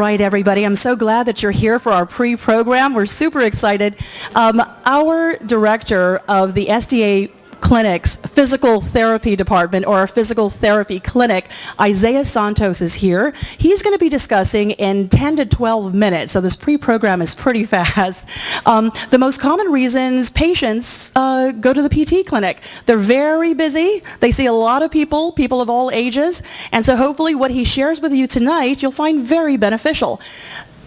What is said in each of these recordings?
right, everybody. I'm so glad that you're here for our pre-program. We're super excited. Our director of the SDA Clinic's Physical Therapy Department, or our Physical Therapy Clinic, Isaiah Santos, is here. He's going to be discussing in 10 to 12 minutes, so this pre-program is pretty fast, the most common reasons patients go to the PT clinic. They're very busy. They see a lot of people of all ages, and so hopefully what he shares with you tonight you'll find very beneficial.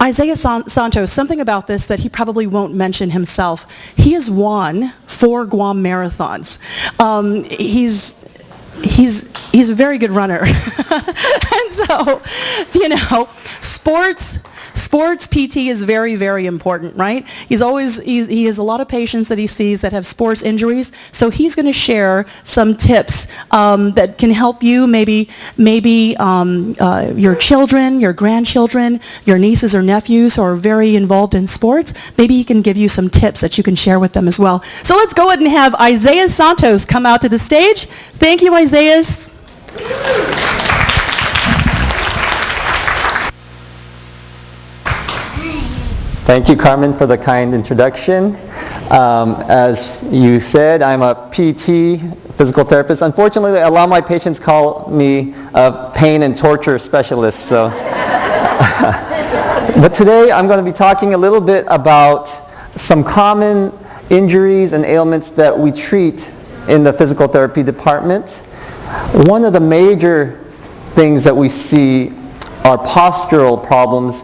Isaiah Santos, something about this that he probably won't mention himself. He has won 4 Guam marathons. He's a very good runner. And so, sports PT is very, very important, right? He has a lot of patients that he sees that have sports injuries, so he's going to share some tips that can help you, maybe your children, your grandchildren, your nieces or nephews who are very involved in sports. Maybe he can give you some tips that you can share with them as well. So let's go ahead and have Isaiah Santos come out to the stage. Thank you, Isaiah. Thank you, Carmen, for the kind introduction. As you said, I'm a PT, physical therapist. Unfortunately, a lot of my patients call me a pain and torture specialist. So, but today I'm going to be talking a little bit about some common injuries and ailments that we treat in the physical therapy department. One of the major things that we see are postural problems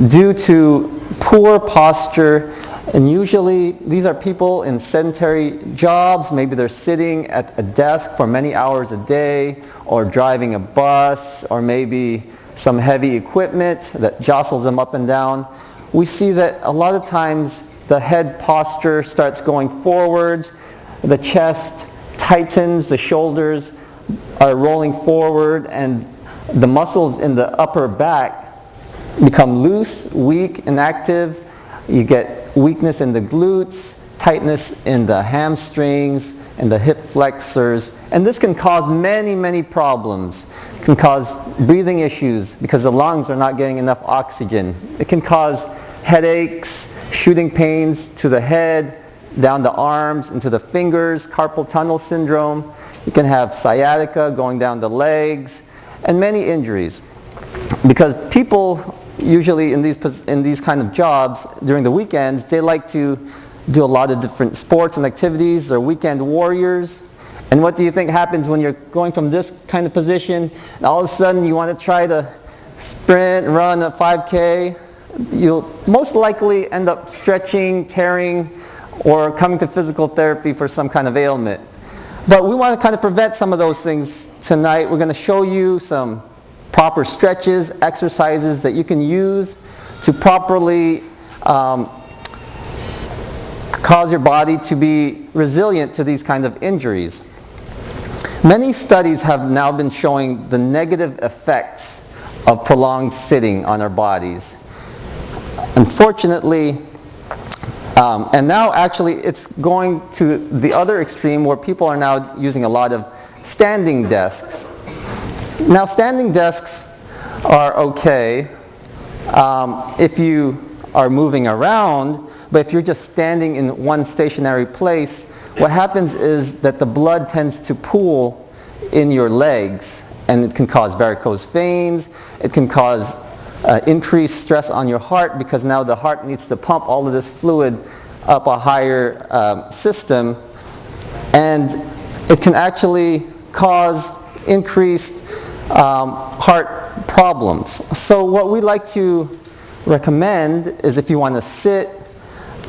due to poor posture, and usually these are people in sedentary jobs. Maybe they're sitting at a desk for many hours a day, or driving a bus, or maybe some heavy equipment that jostles them up and down. We see that a lot of times the head posture starts going forward, the chest tightens, the shoulders are rolling forward, and the muscles in the upper back become loose, weak, inactive. You get weakness in the glutes, tightness in the hamstrings and the hip flexors. And this can cause many, many problems. It can cause breathing issues because the lungs are not getting enough oxygen. It can cause headaches, shooting pains to the head, down the arms, into the fingers, carpal tunnel syndrome. You can have sciatica going down the legs, and many injuries. Because people usually in these kind of jobs during the weekends, they like to do a lot of different sports and activities. They're weekend warriors. And what do you think happens when you're going from this kind of position and all of a sudden you want to try to sprint, run a 5K? You'll most likely end up stretching, tearing, or coming to physical therapy for some kind of ailment. But we want to kind of prevent some of those things tonight. We're going to show you some proper stretches, exercises that you can use to properly cause your body to be resilient to these kind of injuries. Many studies have now been showing the negative effects of prolonged sitting on our bodies. Unfortunately, and now actually it's going to the other extreme where people are now using a lot of standing desks. Now, standing desks are okay if you are moving around, but if you're just standing in one stationary place, what happens is that the blood tends to pool in your legs, and it can cause varicose veins. It can cause increased stress on your heart, because now the heart needs to pump all of this fluid up a higher system, and it can actually cause increased heart problems. So what we like to recommend is, if you want to sit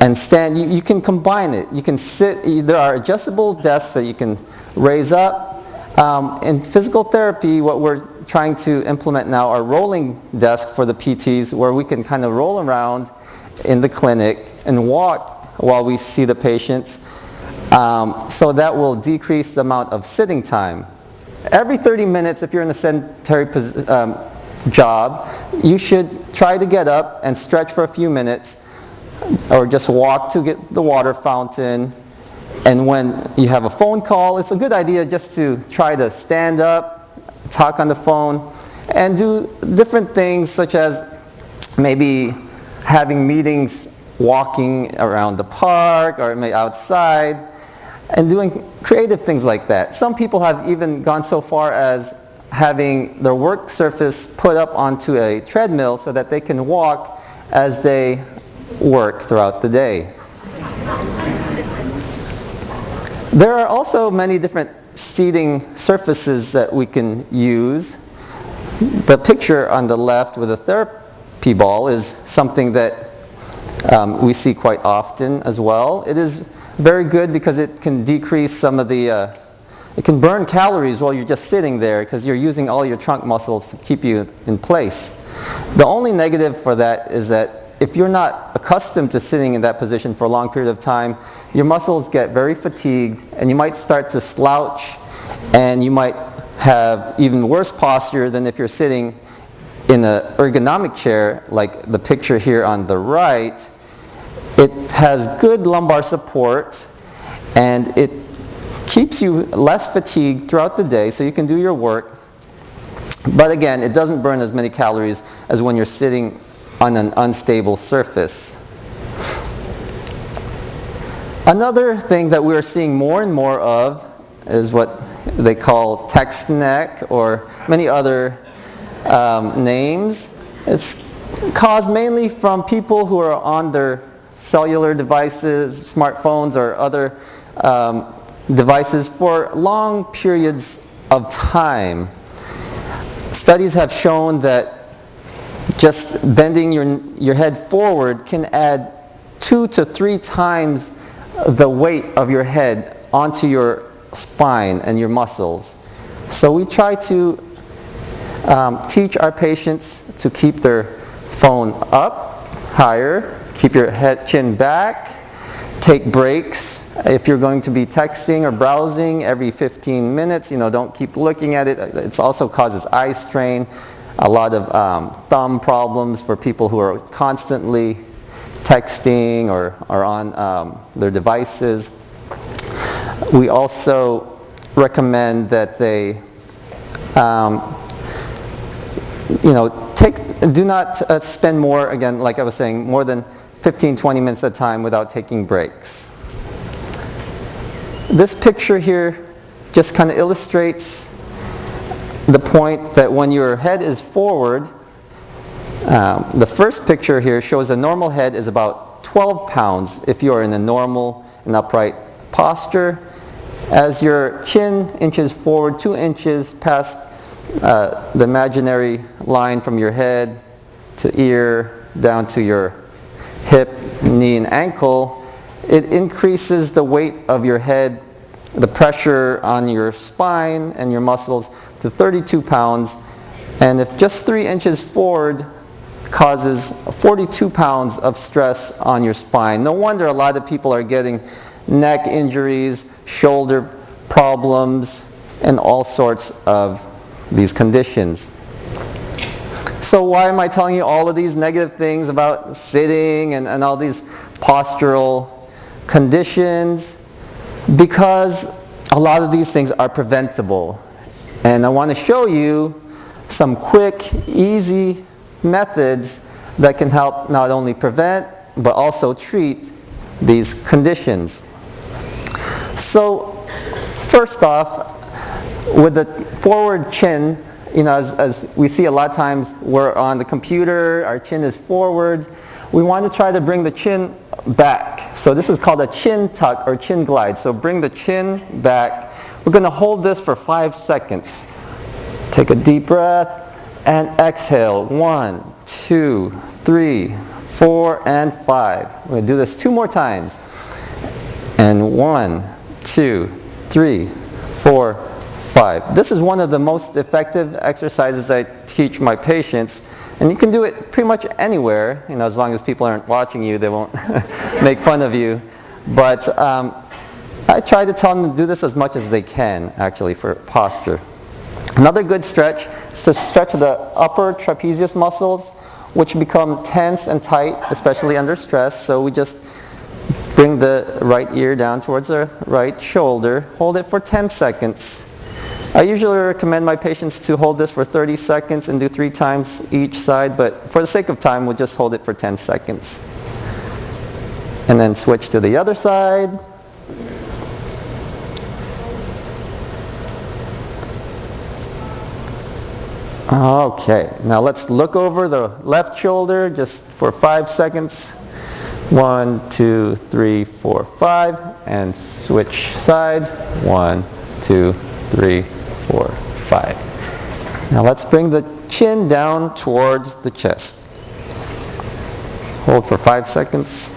and stand, you can combine it. You can sit, there are adjustable desks that you can raise up. In physical therapy, what we're trying to implement now are rolling desks for the PTs, where we can kind of roll around in the clinic and walk while we see the patients. So that will decrease the amount of sitting time. Every 30 minutes, if you're in a sedentary job, you should try to get up and stretch for a few minutes, or just walk to get the water fountain. And when you have a phone call, it's a good idea just to try to stand up, talk on the phone, and do different things such as maybe having meetings walking around the park or maybe outside and doing creative things like that. Some people have even gone so far as having their work surface put up onto a treadmill so that they can walk as they work throughout the day. There are also many different seating surfaces that we can use. The picture on the left with a therapy ball is something that we see quite often as well. It is very good because it can decrease some of the, it can burn calories while you're just sitting there because you're using all your trunk muscles to keep you in place. The only negative for that is that if you're not accustomed to sitting in that position for a long period of time, your muscles get very fatigued and you might start to slouch and you might have even worse posture than if you're sitting in an ergonomic chair like the picture here on the right. It has good lumbar support and it keeps you less fatigued throughout the day so you can do your work. But again, it doesn't burn as many calories as when you're sitting on an unstable surface. Another thing that we're seeing more and more of is what they call text neck or many other names. It's caused mainly from people who are on their cellular devices, smartphones or other devices for long periods of time. Studies have shown that just bending your head forward can add 2 to 3 times the weight of your head onto your spine and your muscles. So we try to teach our patients to keep their phone up, higher, keep your chin back, take breaks. If you're going to be texting or browsing every 15 minutes, don't keep looking at it. It also causes eye strain. A lot of thumb problems for people who are constantly texting or are on their devices. We also recommend that they, do not spend more, again, like I was saying, more than 15-20 minutes at a time without taking breaks. This picture here just kind of illustrates the point that when your head is forward, the first picture here shows a normal head is about 12 pounds if you're in a normal and upright posture. As your chin inches forward 2 inches past the imaginary line from your head to ear down to your hip, knee, and ankle, it increases the weight of your head, the pressure on your spine and your muscles to 32 pounds. And if just 3 inches forward causes 42 pounds of stress on your spine. No wonder a lot of people are getting neck injuries, shoulder problems, and all sorts of these conditions. So why am I telling you all of these negative things about sitting and all these postural conditions? Because a lot of these things are preventable. And I want to show you some quick, easy methods that can help not only prevent but also treat these conditions. So first off, with the forward chin, as we see a lot of times we're on the computer, our chin is forward. We want to try to bring the chin back. So this is called a chin tuck or chin glide. So bring the chin back. We're going to hold this for 5 seconds. Take a deep breath and exhale. 1, 2, 3, 4, and 5. We're going to do this 2 more times. And 1, 2, 3, 4, 5. This is one of the most effective exercises I teach my patients. And you can do it pretty much anywhere, as long as people aren't watching you, they won't make fun of you. But I try to tell them to do this as much as they can, actually, for posture. Another good stretch is to stretch the upper trapezius muscles, which become tense and tight, especially under stress. So we just bring the right ear down towards the right shoulder, hold it for 10 seconds, I usually recommend my patients to hold this for 30 seconds and do 3 times each side, but for the sake of time, we'll just hold it for 10 seconds. And then switch to the other side. Okay, now let's look over the left shoulder just for 5 seconds. 1, 2, 3, 4, 5, and switch sides. 1, 2, 3, 4, 5. Now let's bring the chin down towards the chest. Hold for 5 seconds.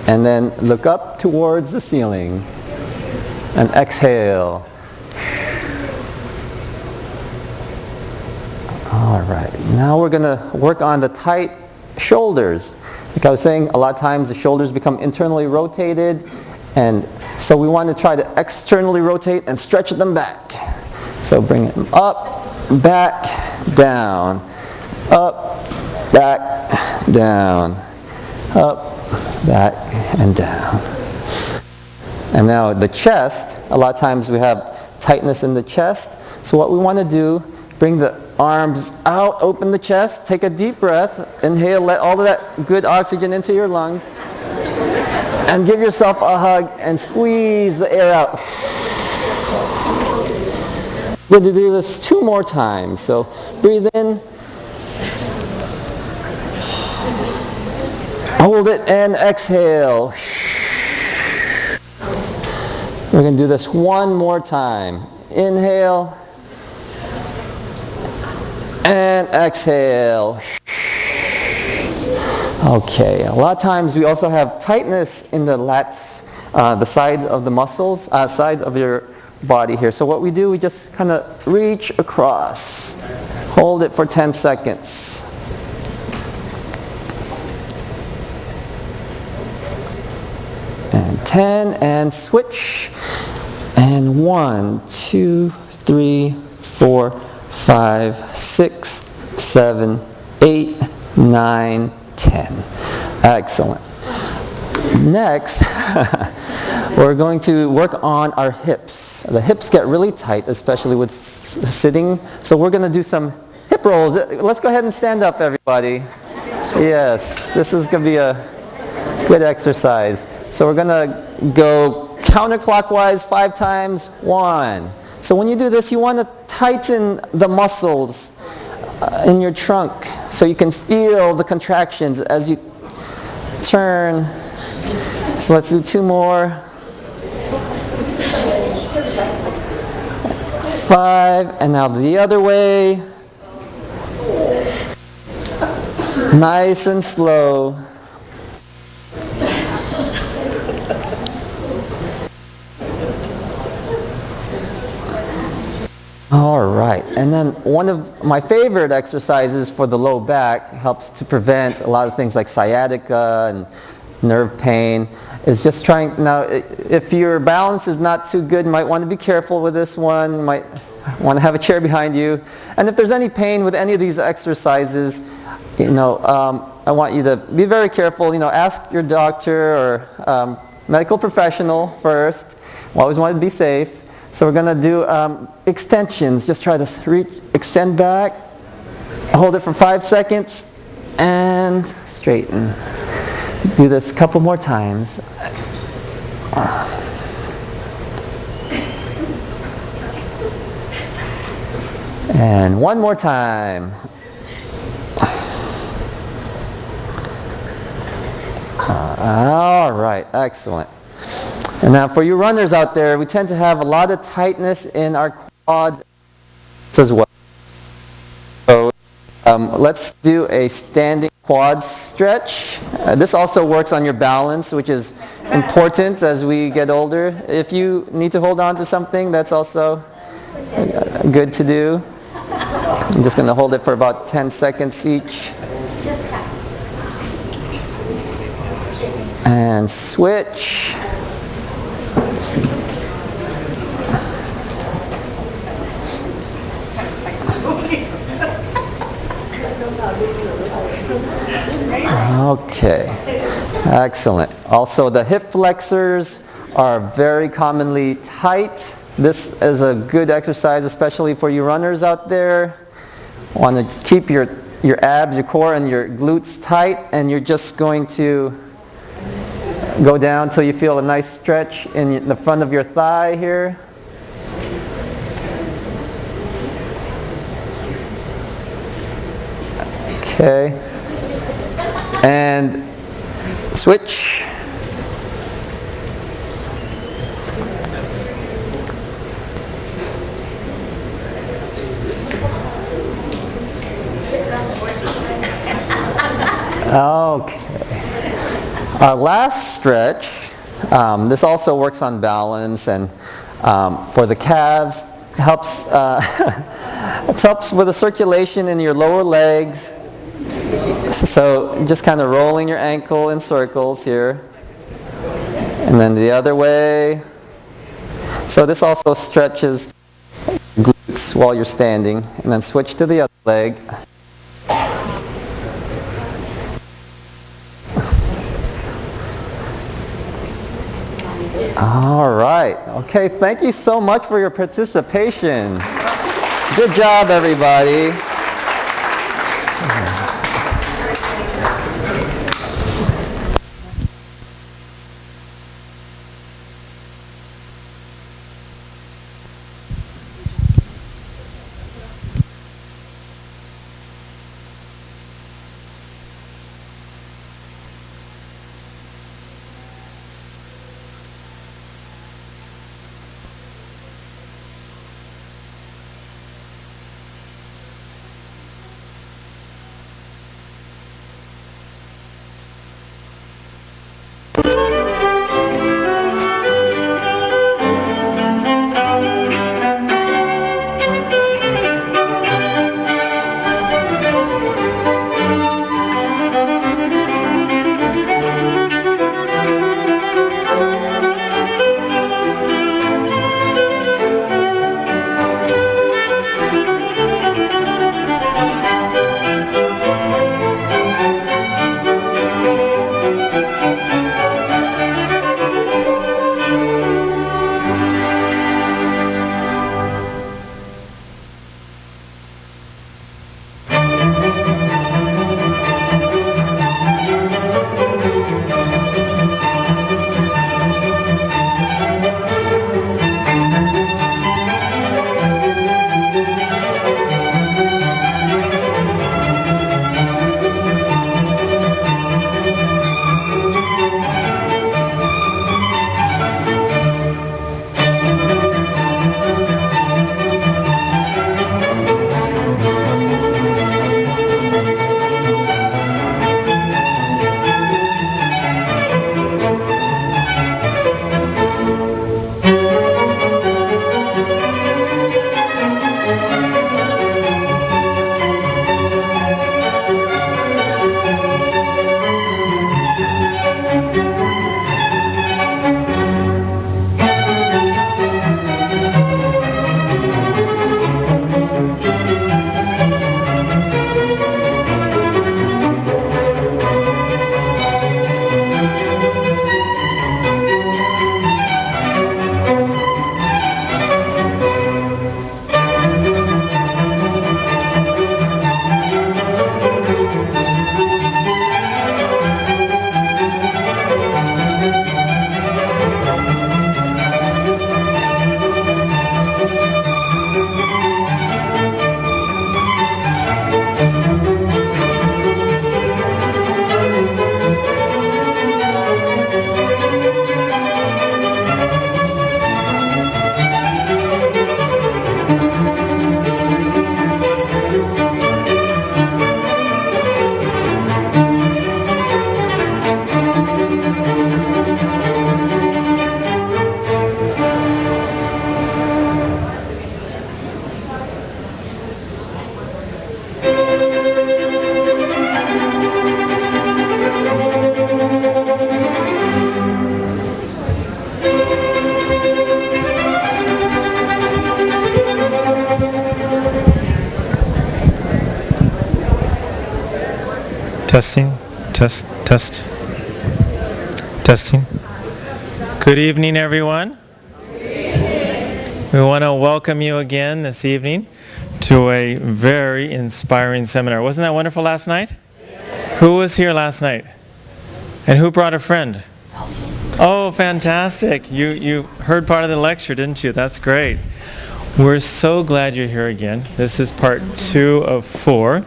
And then look up towards the ceiling. And exhale. All right, now we're going to work on the tight shoulders. Like I was saying, a lot of times the shoulders become internally rotated, and so we want to try to externally rotate and stretch them back. So bring it up, back, down, up, back, down, up, back, and down. And now the chest, a lot of times we have tightness in the chest. So what we want to do, bring the arms out, open the chest, take a deep breath, inhale, let all of that good oxygen into your lungs, and give yourself a hug and squeeze the air out. We're going to do this 2 more times. So breathe in, hold it, and exhale. We're going to do this 1 more time. Inhale. And exhale. Okay, a lot of times we also have tightness in the lats, the sides of the muscles, sides of your body here. So what we do, we just kind of reach across. Hold it for 10 seconds. And 10, and switch. And 1, 2, 3, 4, 5, 6, 7, 8, 9, 10. Excellent. Next, we're going to work on our hips. The hips get really tight, especially with sitting. So we're going to do some hip rolls. Let's go ahead and stand up, everybody. Yes, this is going to be a good exercise. So we're going to go counterclockwise 5 times. 1. So when you do this, you want to tighten the muscles in your trunk so you can feel the contractions as you turn. So let's do 2 more. 5, and now the other way. Nice and slow. All right, and then one of my favorite exercises for the low back, helps to prevent a lot of things like sciatica and nerve pain, is just trying, now if your balance is not too good, you might want to be careful with this one. You might want to have a chair behind you. And if there's any pain with any of these exercises, I want you to be very careful. Ask your doctor or medical professional first. We always want to be safe. So we're going to do extensions. Just try to extend back, hold it for 5 seconds, and straighten. Do this a couple more times. And 1 more time. All right, excellent. And now for you runners out there, we tend to have a lot of tightness in our quads as well. So let's do a standing quad stretch. This also works on your balance, which is important as we get older. If you need to hold on to something, that's also good to do. I'm just going to hold it for about 10 seconds each. And switch. Okay, excellent. Also, the hip flexors are very commonly tight. This is a good exercise, especially for you runners out there. Want to keep your abs, your core, and your glutes tight, and you're just going to go down till you feel a nice stretch in the front of your thigh here. Okay. And switch. Okay. Our last stretch, this also works on balance, and for the calves, helps it helps with the circulation in your lower legs. So just kind of rolling your ankle in circles here, and then the other way. So this also stretches glutes while you're standing, and then switch to the other leg. All right. Okay, thank you so much for your participation. Good job, everybody. Testing, testing. Good evening, everyone. We want to welcome you again this evening to a very inspiring seminar. Wasn't that wonderful last night? Who was here last night? And who brought a friend? Oh, fantastic. You heard part of the lecture, didn't you? That's great. We're so glad you're here again. This is part 2 of 4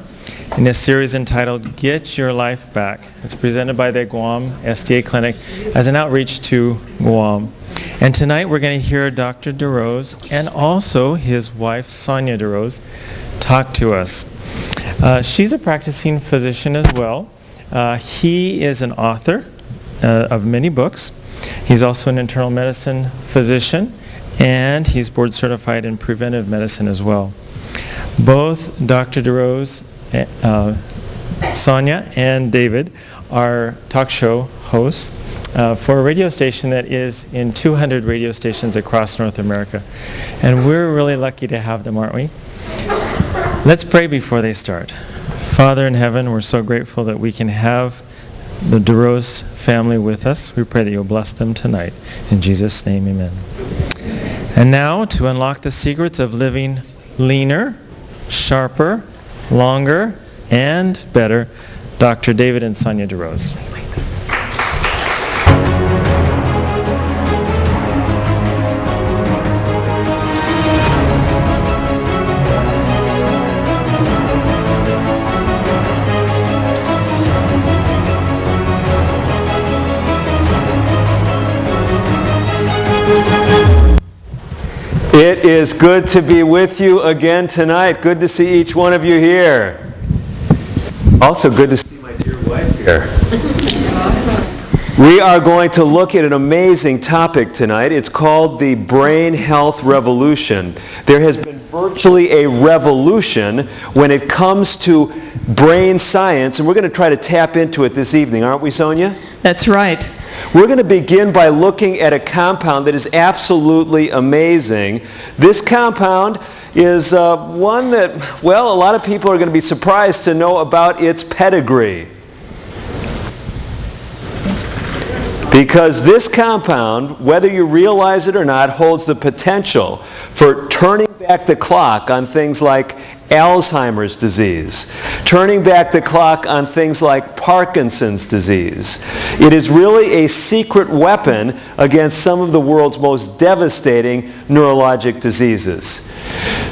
in a series entitled Get Your Life Back. It's presented by the Guam SDA Clinic as an outreach to Guam. And tonight we're going to hear Dr. DeRose and also his wife, Sonia DeRose, talk to us. She's a practicing physician as well. He is an author of many books. He's also an internal medicine physician, and he's board certified in preventive medicine as well. Both Dr. DeRose, Sonia, and David are talk show hosts for a radio station that is in 200 radio stations across North America. And we're really lucky to have them, aren't we? Let's pray before they start. Father in heaven, we're so grateful that we can have the DeRose family with us. We pray that you'll bless them tonight. In Jesus' name, amen. And now, to unlock the secrets of living leaner, sharper, longer, and better, Dr. David and Sonia DeRose. It is good to be with you again tonight. Good to see each one of you here. Also good to see my dear wife here. We are going to look at an amazing topic tonight. It's called the brain health revolution. There has been virtually a revolution when it comes to brain science, and we're going to try to tap into it this evening, aren't we, Sonia? That's right. We're going to begin by looking at a compound that is absolutely amazing. This compound is one that, well, a lot of people are going to be surprised to know about its pedigree. Because this compound, whether you realize it or not, holds the potential for turning back the clock on things like Alzheimer's disease, turning back the clock on things like Parkinson's disease. It is really a secret weapon against some of the world's most devastating neurologic diseases.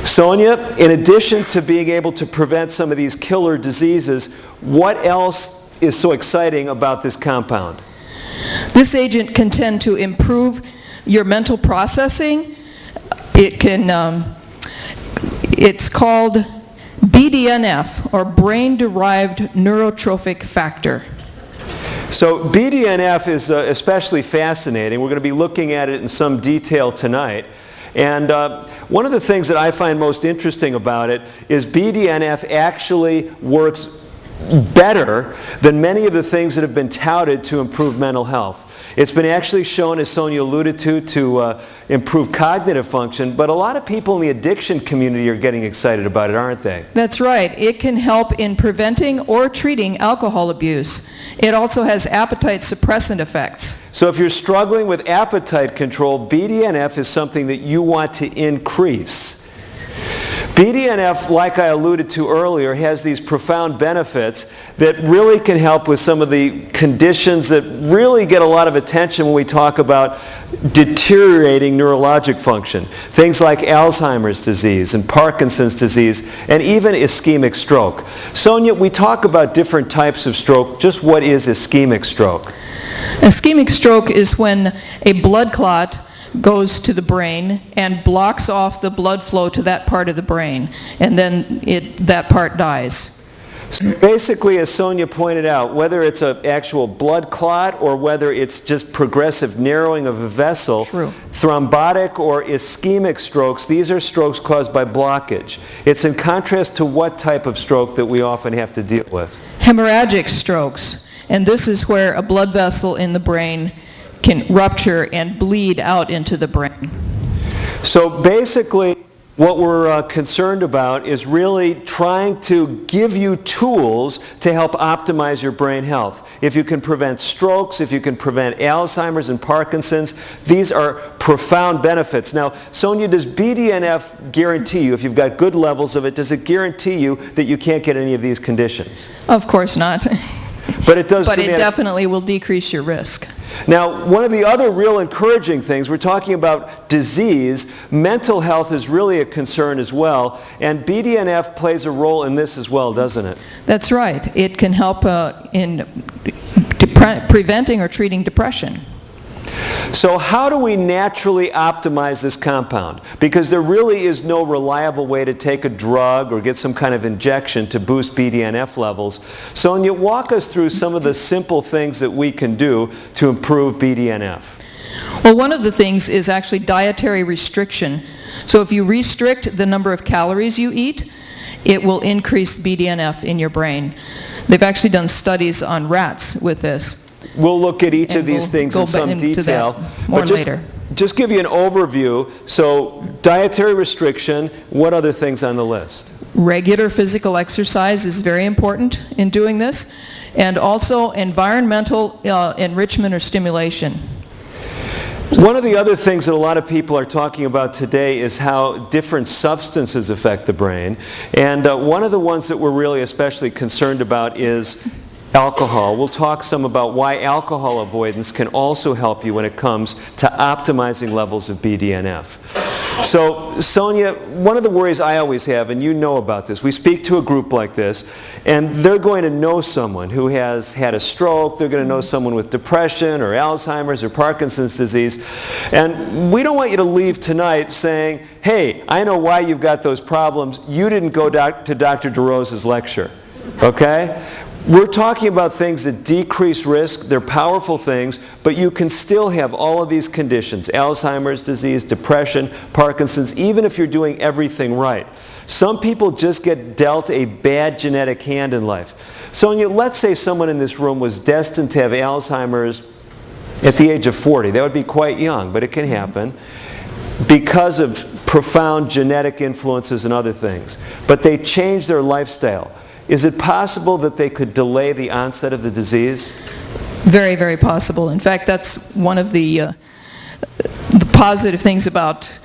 Sonia, in addition to being able to prevent some of these killer diseases, what else is so exciting about this compound? This agent can tend to improve your mental processing. It's called BDNF, or brain-derived neurotrophic factor. So BDNF is especially fascinating. We're going to be looking at it in some detail tonight. And one of the things that I find most interesting about it is BDNF actually works better than many of the things that have been touted to improve mental health. It's been actually shown, as Sonia alluded to improve cognitive function, but a lot of people in the addiction community are getting excited about it, aren't they? That's right. It can help in preventing or treating alcohol abuse. It also has appetite suppressant effects. So if you're struggling with appetite control, BDNF is something that you want to increase. BDNF, like I alluded to earlier, has these profound benefits that really can help with some of the conditions that really get a lot of attention when we talk about deteriorating neurologic function. Things like Alzheimer's disease and Parkinson's disease and even ischemic stroke. Sonia, we talk about different types of stroke. Just what is ischemic stroke? Ischemic stroke is when a blood clot goes to the brain and blocks off the blood flow to that part of the brain, and then that part dies. So basically, as Sonia pointed out, whether it's an actual blood clot or whether it's just progressive narrowing of a vessel, True. Thrombotic or ischemic strokes, these are strokes caused by blockage. It's in contrast to what type of stroke that we often have to deal with? Hemorrhagic strokes, and this is where a blood vessel in the brain can rupture and bleed out into the brain. So basically, What we're concerned about is really trying to give you tools to help optimize your brain health. If you can prevent strokes, if you can prevent Alzheimer's and Parkinson's, these are profound benefits. Now, Sonia, does BDNF guarantee you, if you've got good levels of it, does it guarantee you that you can't get any of these conditions? Of course not. But it does. But it definitely will decrease your risk. Now, one of the other real encouraging things, we're talking about disease, mental health is really a concern as well, and BDNF plays a role in this as well, doesn't it? That's right. It can help in preventing or treating depression. So how do we naturally optimize this compound? Because there really is no reliable way to take a drug or get some kind of injection to boost BDNF levels. Sonia, walk us through some of the simple things that we can do to improve BDNF. Well, one of the things is actually dietary restriction. So if you restrict the number of calories you eat, it will increase BDNF in your brain. They've actually done studies on rats with this. We'll look at each of these things in some detail. More later. Just give you an overview. So dietary restriction, what other things on the list? Regular physical exercise is very important in doing this, and also environmental enrichment or stimulation. One of the other things that a lot of people are talking about today is how different substances affect the brain. And one of the ones that we're really especially concerned about is alcohol. We'll talk some about why alcohol avoidance can also help you when it comes to optimizing levels of BDNF. So, Sonia, one of the worries I always have, and you know about this, we speak to a group like this, and they're going to know someone who has had a stroke, they're going to know someone with depression or Alzheimer's or Parkinson's disease, and we don't want you to leave tonight saying, hey, I know why you've got those problems, you didn't go to Dr. DeRose's lecture, okay? We're talking about things that decrease risk. They're powerful things, but you can still have all of these conditions, Alzheimer's disease, depression, Parkinson's, even if you're doing everything right. Some people just get dealt a bad genetic hand in life. Sonia, let's say someone in this room was destined to have Alzheimer's at the age of 40. That would be quite young, but it can happen because of profound genetic influences and other things. But they change their lifestyle. Is it possible that they could delay the onset of the disease? Very, very possible. In fact, that's one of the positive things about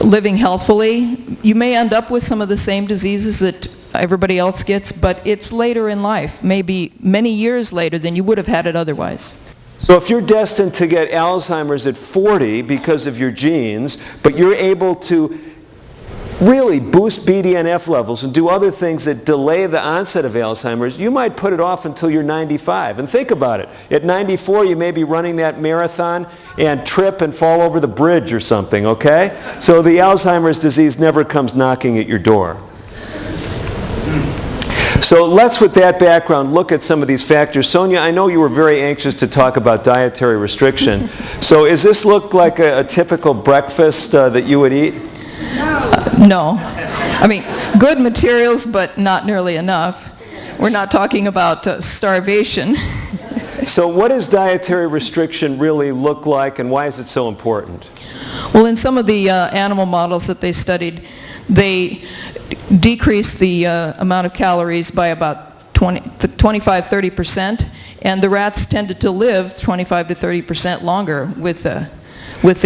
living healthfully. You may end up with some of the same diseases that everybody else gets, but it's later in life, maybe many years later than you would have had it otherwise. So if you're destined to get Alzheimer's at 40 because of your genes, but you're able to really boost BDNF levels and do other things that delay the onset of Alzheimer's, you might put it off until you're 95. And think about it. At 94, you may be running that marathon and trip and fall over the bridge or something, okay? So the Alzheimer's disease never comes knocking at your door. So let's, with that background, look at some of these factors. Sonia, I know you were very anxious to talk about dietary restriction. So does this look like a typical breakfast that you would eat? No. I mean, good materials, but not nearly enough. We're not talking about starvation. So what does dietary restriction really look like, and why is it so important? Well, in some of the animal models that they studied, they decreased the amount of calories by about 25-30%, and the rats tended to live 25 to 30% longer with the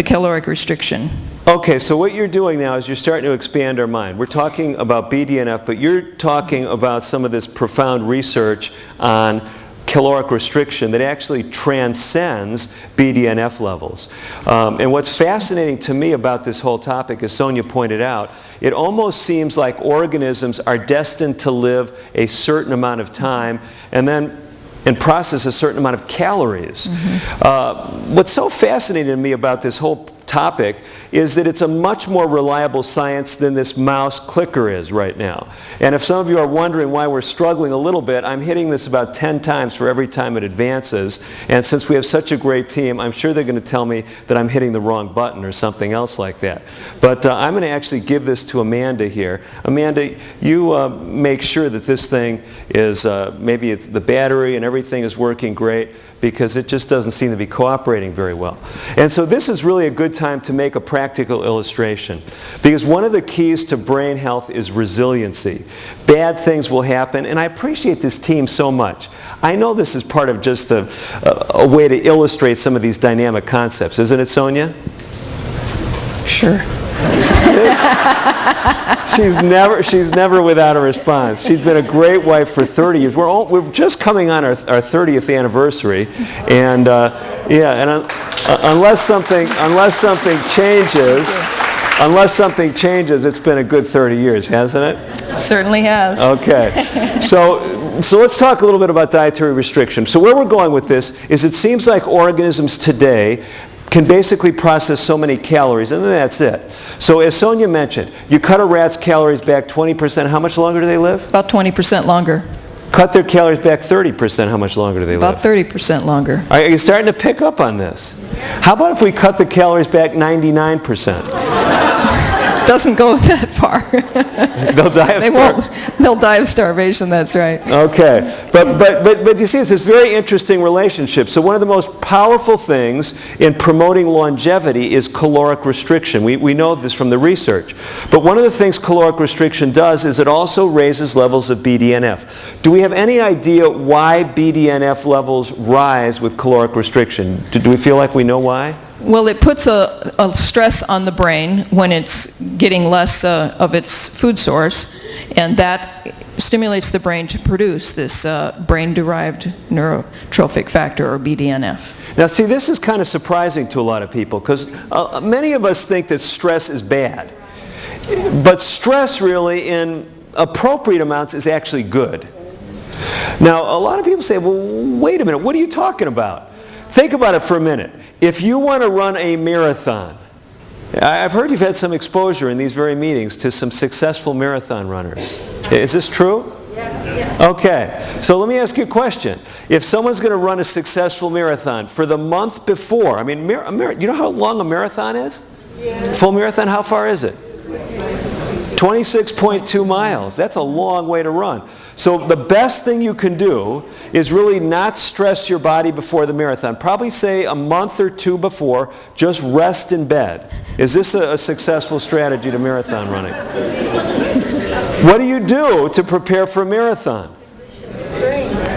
caloric restriction. Okay, so what you're doing now is you're starting to expand our mind. We're talking about BDNF, but you're talking about some of this profound research on caloric restriction that actually transcends BDNF levels. And what's fascinating to me about this whole topic, as Sonia pointed out, it almost seems like organisms are destined to live a certain amount of time and process a certain amount of calories. What's so fascinating to me about this whole topic is that it's a much more reliable science than this mouse clicker is right now. And if some of you are wondering why we're struggling a little bit, I'm hitting this about 10 times for every time it advances. And since we have such a great team, I'm sure they're going to tell me that I'm hitting the wrong button or something else like that. But I'm going to actually give this to Amanda here. Amanda, you make sure that this thing is, maybe it's the battery and everything is working great. because it just doesn't seem to be cooperating very well. And so this is really a good time to make a practical illustration, because one of the keys to brain health is resiliency. Bad things will happen, and I appreciate this team so much. I know this is part of just a way to illustrate some of these dynamic concepts, isn't it, Sonia? Sure. She's never without a response. She's been a great wife for 30 years. We're just coming on our 30th anniversary, and unless something changes, it's been a good 30 years, hasn't it? It certainly has. Okay. So let's talk a little bit about dietary restriction. So where we're going with this is it seems like organisms today can basically process so many calories, and then that's it. So as Sonia mentioned, you cut a rat's calories back 20%, how much longer do they live? About 20% longer. Cut their calories back 30%, how much longer do they live? About 30% longer. Are you starting to pick up on this? How about if we cut the calories back 99%? Doesn't go that far. They'll die of starvation. They'll die of starvation, that's right. Okay, but you see, it's this very interesting relationship. So one of the most powerful things in promoting longevity is caloric restriction. We know this from the research. But one of the things caloric restriction does is it also raises levels of BDNF. Do we have any idea why BDNF levels rise with caloric restriction? Do we feel like we know why? Well, it puts a stress on the brain when it's getting less of its food source, and that stimulates the brain to produce this brain-derived neurotrophic factor, or BDNF. Now, see, this is kind of surprising to a lot of people, because many of us think that stress is bad. But stress, really, in appropriate amounts, is actually good. Now, a lot of people say, well, wait a minute, what are you talking about? Think about it for a minute. If you want to run a marathon, I've heard you've had some exposure in these very meetings to some successful marathon runners. Is this true? Yeah. Okay. So let me ask you a question. If someone's going to run a successful marathon for the month before, I mean, you know how long a marathon is? Yeah. Full marathon, how far is it? 26.2 miles. That's a long way to run. So the best thing you can do is really not stress your body before the marathon. Probably say a month or two before, just rest in bed. Is this a successful strategy to marathon running? What do you do to prepare for a marathon?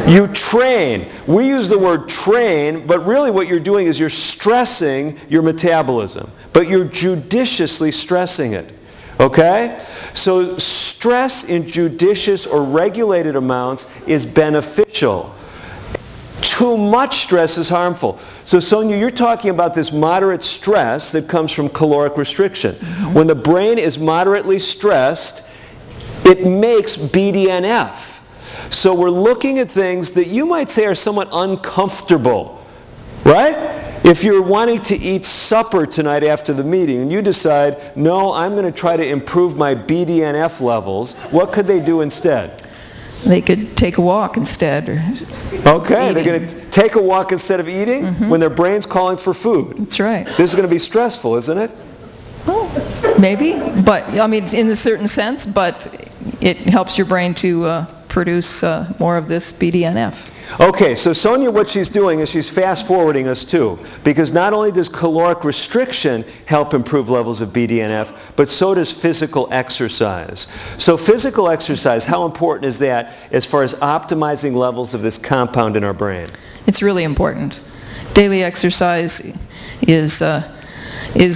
You train. We use the word train, but really what you're doing is you're stressing your metabolism, but you're judiciously stressing it. Okay? So stress in judicious or regulated amounts is beneficial. Too much stress is harmful. So Sonia, you're talking about this moderate stress that comes from caloric restriction. Mm-hmm. When the brain is moderately stressed, it makes BDNF. So we're looking at things that you might say are somewhat uncomfortable, right? If you're wanting to eat supper tonight after the meeting and you decide, no, I'm going to try to improve my BDNF levels, what could they do instead? They could take a walk instead. Okay, they're going to take a walk instead of eating when their brain's calling for food. That's right. This is going to be stressful, isn't it? Oh, maybe, but I mean, in a certain sense, but it helps your brain to produce more of this BDNF. Okay, so Sonia, what she's doing is she's fast-forwarding us too, because not only does caloric restriction help improve levels of BDNF, but so does physical exercise. So physical exercise, how important is that as far as optimizing levels of this compound in our brain? It's really important. Daily exercise is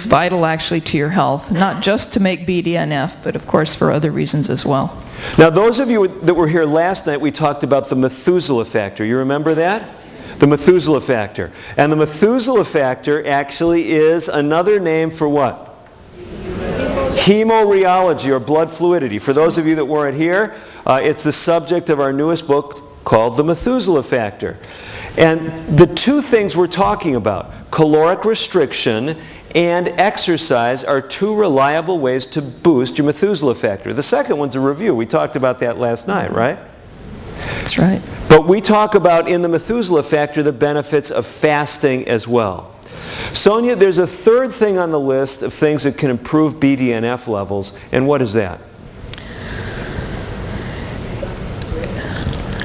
vital actually to your health, not just to make BDNF, but of course for other reasons as well. Now, those of you that were here last night, we talked about the Methuselah factor. You remember that? The Methuselah factor. And the Methuselah factor actually is another name for what? Hemorrheology, or blood fluidity. For those of you that weren't here, it's the subject of our newest book called The Methuselah Factor. And the two things we're talking about, caloric restriction and exercise, are two reliable ways to boost your Methuselah factor. The second one's a review. We talked about that last night, right? That's right. But we talk about in the Methuselah factor the benefits of fasting as well. Sonia, there's a third thing on the list of things that can improve BDNF levels, and what is that?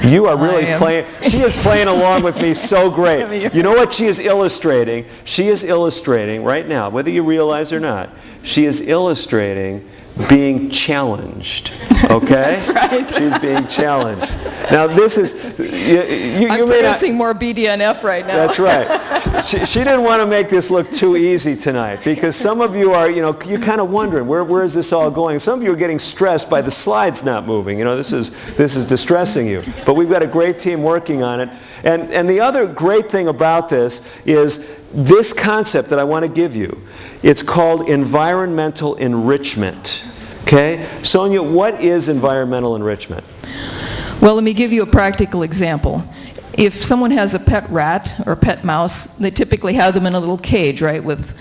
You are really I am. playing, she is playing along with me so great. You know what she is illustrating? She is illustrating right now, whether you realize or not, she is illustrating being challenged, okay? That's right. She's being challenged. Now this is, you I'm may not, producing more BDNF right now. that's right. She didn't want to make this look too easy tonight because some of you are, you're kind of wondering, where is this all going? Some of you are getting stressed by the slides not moving. This is distressing you. But we've got a great team working on it. And the other great thing about this is this concept that I want to give you. It's called environmental enrichment. Okay? Sonia, what is environmental enrichment? Well, let me give you a practical example. If someone has a pet rat or pet mouse, they typically have them in a little cage, right, with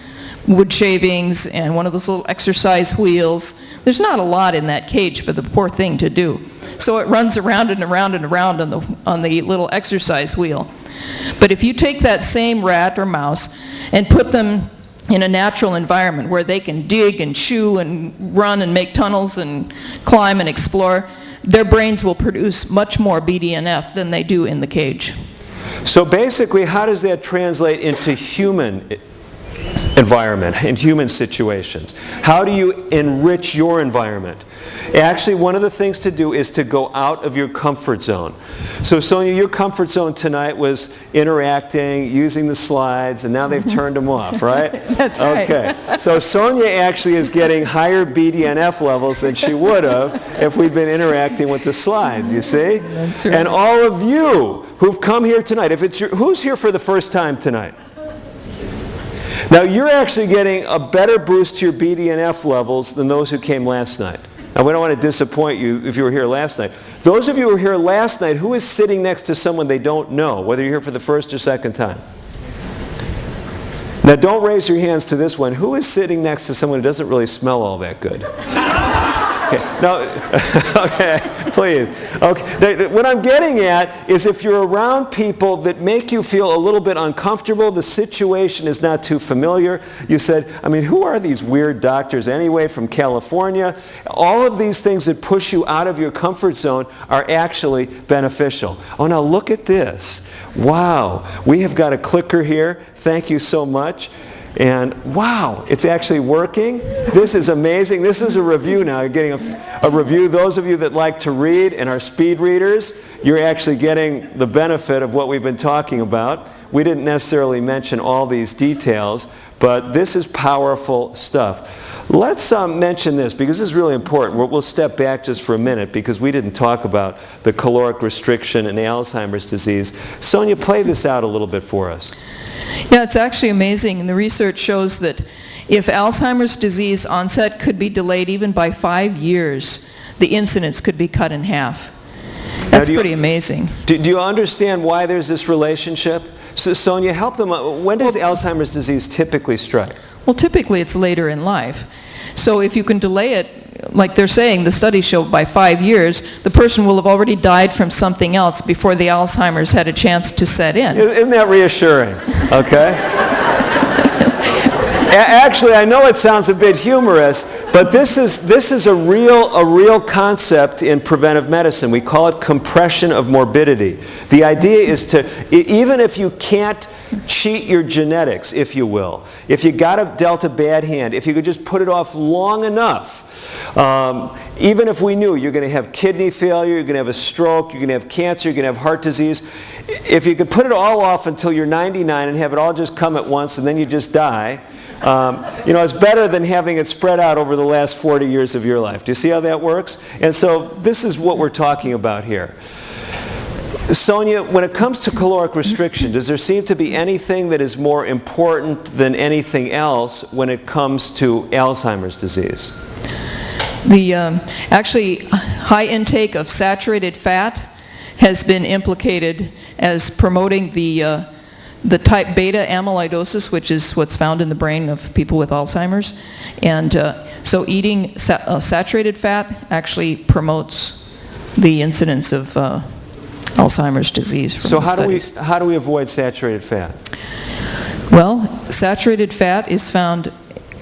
wood shavings and one of those little exercise wheels. There's not a lot in that cage for the poor thing to do. So it runs around and around and around on the little exercise wheel. But if you take that same rat or mouse and put them in a natural environment where they can dig and chew and run and make tunnels and climb and explore, their brains will produce much more BDNF than they do in the cage. So basically, how does that translate into human environment, in human situations? How do you enrich your environment? Actually, one of the things to do is to go out of your comfort zone. So Sonia, your comfort zone tonight was interacting, using the slides, and now they've turned them off, right? That's right. Okay. So Sonia actually is getting higher BDNF levels than she would have if we'd been interacting with the slides, you see? That's right. And all of you who've come here tonight, who's here for the first time tonight? Now you're actually getting a better boost to your BDNF levels than those who came last night. Now we don't want to disappoint you if you were here last night. Those of you who were here last night, who is sitting next to someone they don't know, whether you're here for the first or second time? Now don't raise your hands to this one. Who is sitting next to someone who doesn't really smell all that good? Okay, now, okay, please. Okay, what I'm getting at is if you're around people that make you feel a little bit uncomfortable, the situation is not too familiar. You said, who are these weird doctors anyway from California? All of these things that push you out of your comfort zone are actually beneficial. Oh, now look at this. Wow, we have got a clicker here. Thank you so much. And wow, it's actually working. This is amazing. This is a review now. You're getting a review. Those of you that like to read and are speed readers, you're actually getting the benefit of what we've been talking about. We didn't necessarily mention all these details, but this is powerful stuff. Let's mention this because this is really important. We'll step back just for a minute because we didn't talk about the caloric restriction and Alzheimer's disease. Sonia, play this out a little bit for us. Yeah, it's actually amazing. And the research shows that if Alzheimer's disease onset could be delayed even by 5 years, the incidence could be cut in half. That's pretty amazing. Do you understand why there's this relationship? So, Sonia, help them. When does Alzheimer's disease typically strike? Well, typically it's later in life. So if you can delay it, like they're saying, the studies show by 5 years, the person will have already died from something else before the Alzheimer's had a chance to set in. Isn't that reassuring? Okay. Actually, I know it sounds a bit humorous, but this is a real concept in preventive medicine. We call it compression of morbidity. The idea is to, even if you can't cheat your genetics, if you will, if you dealt a bad hand, if you could just put it off long enough, even if we knew you're going to have kidney failure, you're going to have a stroke, you're going to have cancer, you're going to have heart disease, if you could put it all off until you're 99 and have it all just come at once and then you just die, it's better than having it spread out over the last 40 years of your life. Do you see how that works? And so this is what we're talking about here. Sonia, when it comes to caloric restriction, does there seem to be anything that is more important than anything else when it comes to Alzheimer's disease? Actually, high intake of saturated fat has been implicated as promoting the type beta amyloidosis, which is what's found in the brain of people with Alzheimer's. And so eating saturated fat actually promotes the incidence of Alzheimer's disease. So how do we avoid saturated fat? Well, saturated fat is found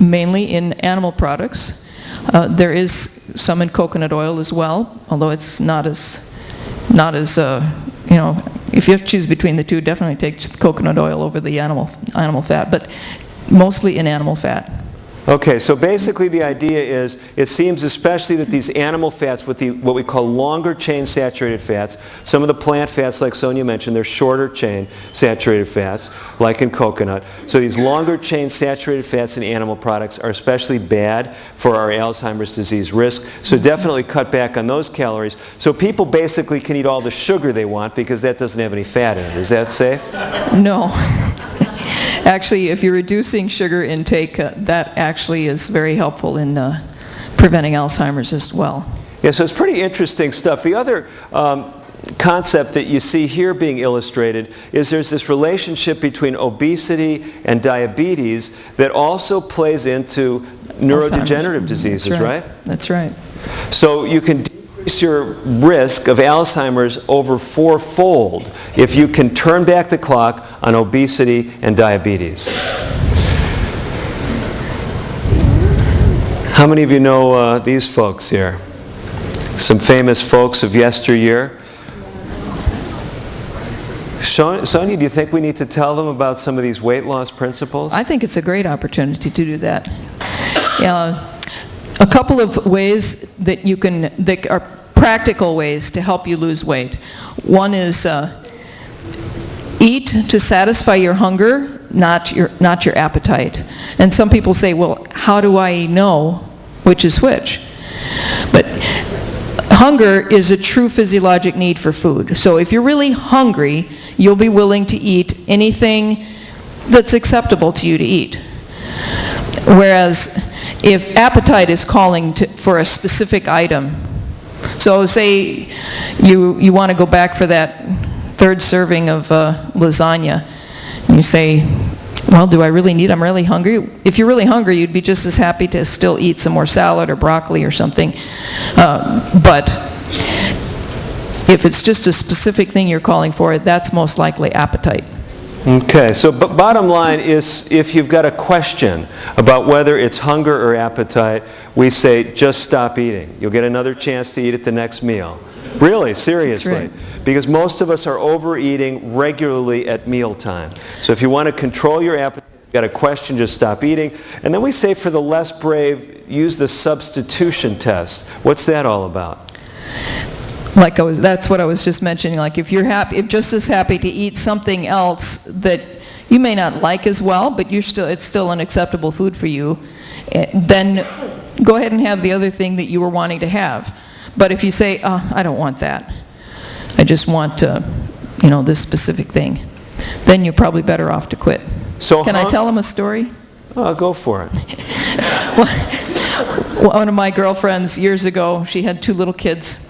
mainly in animal products. There is some in coconut oil as well, although it's not as not as, if you have to choose between the two, definitely take coconut oil over the animal fat, but mostly in animal fat. Okay, so basically the idea is, it seems especially that these animal fats with what we call longer chain saturated fats, some of the plant fats like Sonia mentioned, they're shorter chain saturated fats, like in coconut. So these longer chain saturated fats in animal products are especially bad for our Alzheimer's disease risk. So definitely cut back on those calories. So people basically can eat all the sugar they want because that doesn't have any fat in it. Is that safe? No. Actually, if you're reducing sugar intake, that actually is very helpful in preventing Alzheimer's as well. Yeah, so it's pretty interesting stuff. The other concept that you see here being illustrated is there's this relationship between obesity and diabetes that also plays into neurodegenerative diseases, right? That's right. So you can decrease your risk of Alzheimer's over 4-fold if you can turn back the clock on obesity and diabetes. How many of you know these folks here? Some famous folks of yesteryear. Sonia, do you think we need to tell them about some of these weight loss principles? I think it's a great opportunity to do that. A couple of ways that are practical ways to help you lose weight. One is eat to satisfy your hunger, not your appetite. And some people say, well, how do I know which is which? But hunger is a true physiologic need for food. So if you're really hungry, you'll be willing to eat anything that's acceptable to you to eat. Whereas if appetite is calling for a specific item, so say you want to go back for that third serving of lasagna, and you say, well, do I really need it? I'm really hungry. If you're really hungry, you'd be just as happy to still eat some more salad or broccoli or something. But if it's just a specific thing you're calling for, that's most likely appetite. Okay, so bottom line is, if you've got a question about whether it's hunger or appetite, we say just stop eating. You'll get another chance to eat at the next meal. Really, seriously. That's right. Because most of us are overeating regularly at mealtime. So if you want to control your appetite, you've got a question, just stop eating. And then we say for the less brave, use the substitution test. What's that all about? That's what I was just mentioning. Like if you're just as happy to eat something else that you may not like as well, but it's still an acceptable food for you, then go ahead and have the other thing that you were wanting to have. But if you say, I don't want that, I just want this specific thing, then you're probably better off to quit. So Can I tell them a story? Go for it. One of my girlfriends years ago, she had 2 little kids,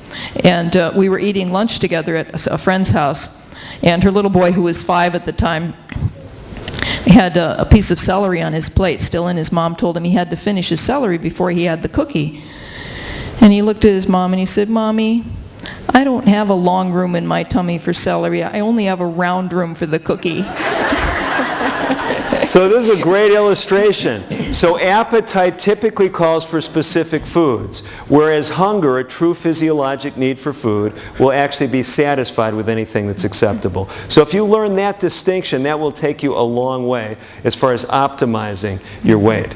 and we were eating lunch together at a friend's house, and her little boy, who was 5 at the time, had a piece of celery on his plate still, and his mom told him he had to finish his celery before he had the cookie. And he looked at his mom and he said, Mommy, I don't have a long room in my tummy for celery. I only have a round room for the cookie. So this is a great illustration. So appetite typically calls for specific foods, whereas hunger, a true physiologic need for food, will actually be satisfied with anything that's acceptable. So if you learn that distinction, that will take you a long way as far as optimizing your weight.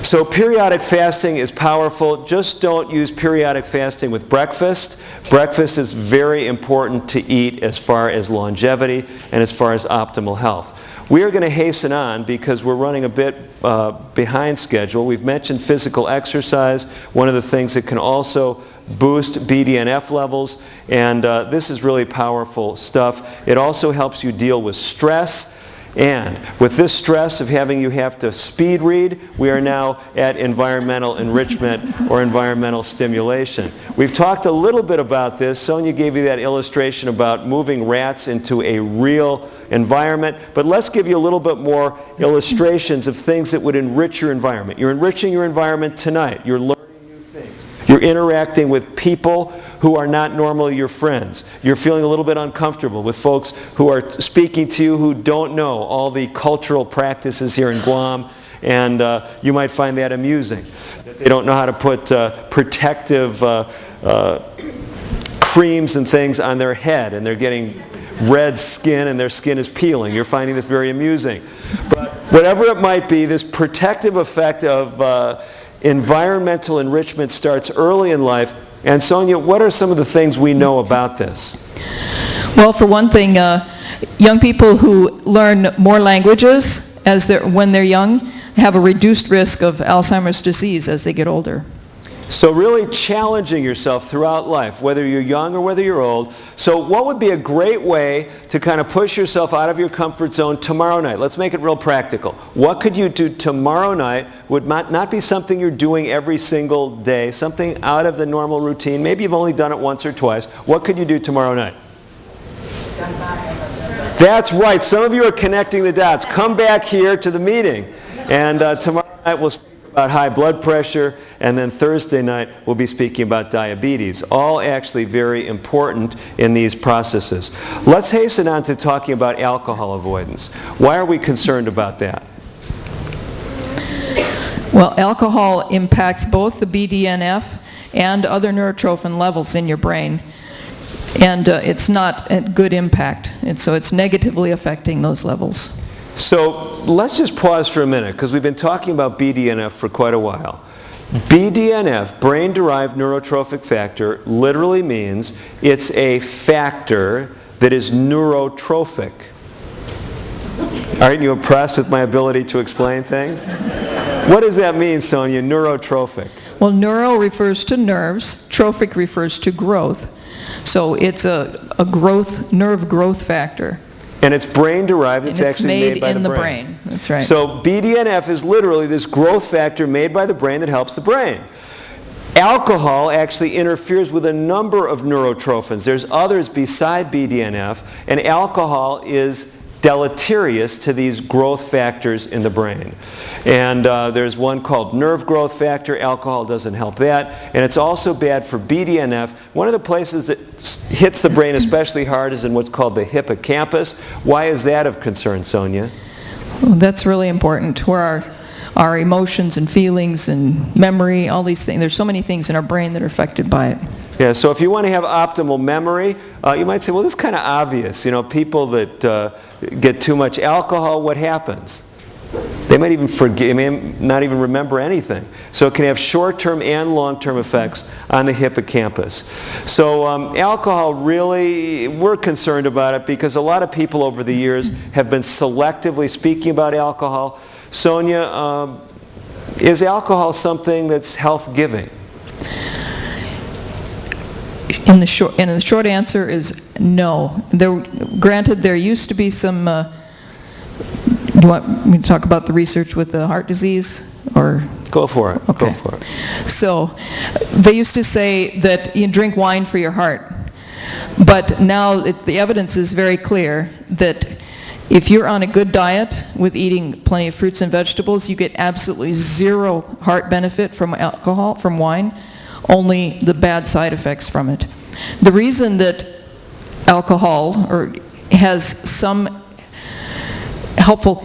So periodic fasting is powerful. Just don't use periodic fasting with breakfast. Breakfast is very important to eat as far as longevity and as far as optimal health. We are going to hasten on because we're running a bit behind schedule. We've mentioned physical exercise, one of the things that can also boost BDNF levels, and this is really powerful stuff. It also helps you deal with stress, and with this stress of having you have to speed read, we are now at environmental enrichment or environmental stimulation. We've talked a little bit about this. Sonia gave you that illustration about moving rats into a real environment, but let's give you a little bit more illustrations of things that would enrich your environment. You're enriching your environment tonight. You're learning new things. You're interacting with people who are not normally your friends. You're feeling a little bit uncomfortable with folks who are speaking to you who don't know all the cultural practices here in Guam, and you might find that amusing. They don't know how to put protective creams and things on their head, and they're getting red skin and their skin is peeling. You're finding this very amusing. But whatever it might be, this protective effect of environmental enrichment starts early in life. And Sonia, what are some of the things we know about this? Well, for one thing, young people who learn more languages when they're young have a reduced risk of Alzheimer's disease as they get older. So really challenging yourself throughout life, whether you're young or whether you're old. So what would be a great way to kind of push yourself out of your comfort zone tomorrow night? Let's make it real practical. What could you do tomorrow night would not be something you're doing every single day, something out of the normal routine. Maybe you've only done it once or twice. What could you do tomorrow night? That's right. Some of you are connecting the dots. Come back here to the meeting. And tomorrow night we'll speak about high blood pressure, and then Thursday night we'll be speaking about diabetes. All actually very important in these processes. Let's hasten on to talking about alcohol avoidance. Why are we concerned about that? Well, alcohol impacts both the BDNF and other neurotrophin levels in your brain. And it's not a good impact, and so it's negatively affecting those levels. So let's just pause for a minute, because we've been talking about BDNF for quite a while. BDNF, brain-derived neurotrophic factor, literally means it's a factor that is neurotrophic. Aren't you impressed with my ability to explain things? What does that mean, Sonia, neurotrophic? Well, neuro refers to nerves, trophic refers to growth. So it's a nerve growth factor. And it's brain-derived. It's actually made by the brain. That's right. So BDNF is literally this growth factor made by the brain that helps the brain. Alcohol actually interferes with a number of neurotrophins. There's others beside BDNF, and alcohol is deleterious to these growth factors in the brain. And there's one called nerve growth factor. Alcohol doesn't help that. And it's also bad for BDNF. One of the places that hits the brain especially hard is in what's called the hippocampus. Why is that of concern, Sonia? Well, that's really important, where our emotions and feelings and memory, all these things, there's so many things in our brain that are affected by it. Yeah, so if you want to have optimal memory, you might say, well, this is kind of obvious. You know, people that get too much alcohol, what happens? They might even forget, they may not even remember anything. So it can have short-term and long-term effects on the hippocampus. So alcohol really, we're concerned about it because a lot of people over the years have been selectively speaking about alcohol. Sonia, is alcohol something that's health-giving? And the short answer is no. Granted, there used to be some. Do you want me to talk about the research with the heart disease, or? Go for it. Okay. Go for it. So, they used to say that you drink wine for your heart, but now the evidence is very clear that if you're on a good diet with eating plenty of fruits and vegetables, you get absolutely zero heart benefit from alcohol, from wine. Only the bad side effects from it. The reason that alcohol has some helpful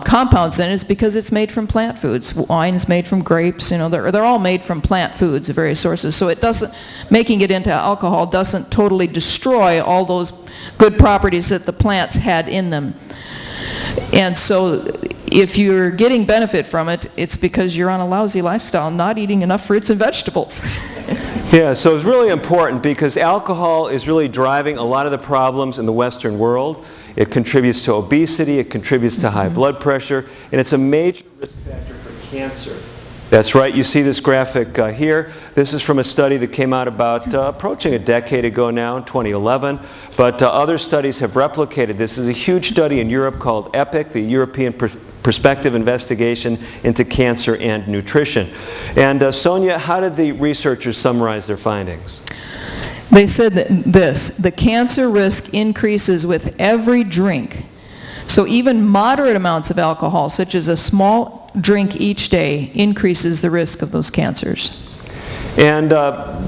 compounds in it is because it's made from plant foods. Wine is made from grapes. You know, they're all made from plant foods of various sources. So it doesn't, making it into alcohol doesn't totally destroy all those good properties that the plants had in them. And so if you're getting benefit from it, it's because you're on a lousy lifestyle, not eating enough fruits and vegetables. Yeah, so it's really important because alcohol is really driving a lot of the problems in the Western world. It contributes to obesity, it contributes to high blood pressure, and it's a major risk factor for cancer. That's right, you see this graphic here. This is from a study that came out about approaching a decade ago now, in 2011, but other studies have replicated this. This is a huge study in Europe called EPIC, the European Perspective Investigation into Cancer and Nutrition. And Sonia, how did the researchers summarize their findings? They said that the cancer risk increases with every drink. So even moderate amounts of alcohol, such as a small drink each day, increases the risk of those cancers. And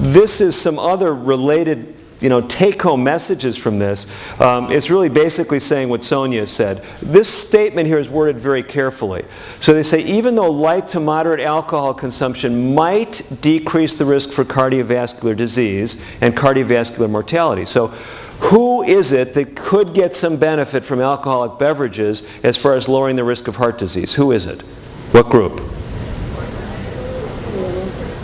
this is some other related take-home messages from this, it's really basically saying what Sonia said. This statement here is worded very carefully. So they say, even though light to moderate alcohol consumption might decrease the risk for cardiovascular disease and cardiovascular mortality. So who is it that could get some benefit from alcoholic beverages as far as lowering the risk of heart disease? Who is it? What group?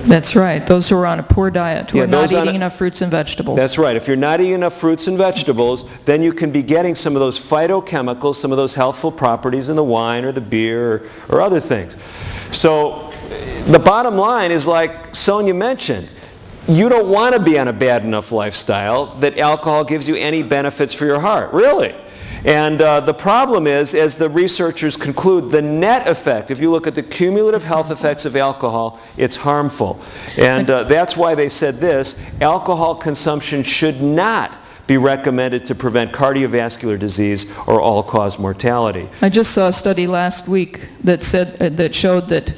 That's right. Those who are on a poor diet, who Yeah, are not those on eating a- enough fruits and vegetables. That's right. If you're not eating enough fruits and vegetables, then you can be getting some of those phytochemicals, some of those healthful properties in the wine or the beer or other things. So the bottom line is, like Sonia mentioned, you don't want to be on a bad enough lifestyle that alcohol gives you any benefits for your heart, really. And the problem is, as the researchers conclude, the net effect, if you look at the cumulative health effects of alcohol, it's harmful. And that's why they said this: alcohol consumption should not be recommended to prevent cardiovascular disease or all-cause mortality. I just saw a study last week that showed that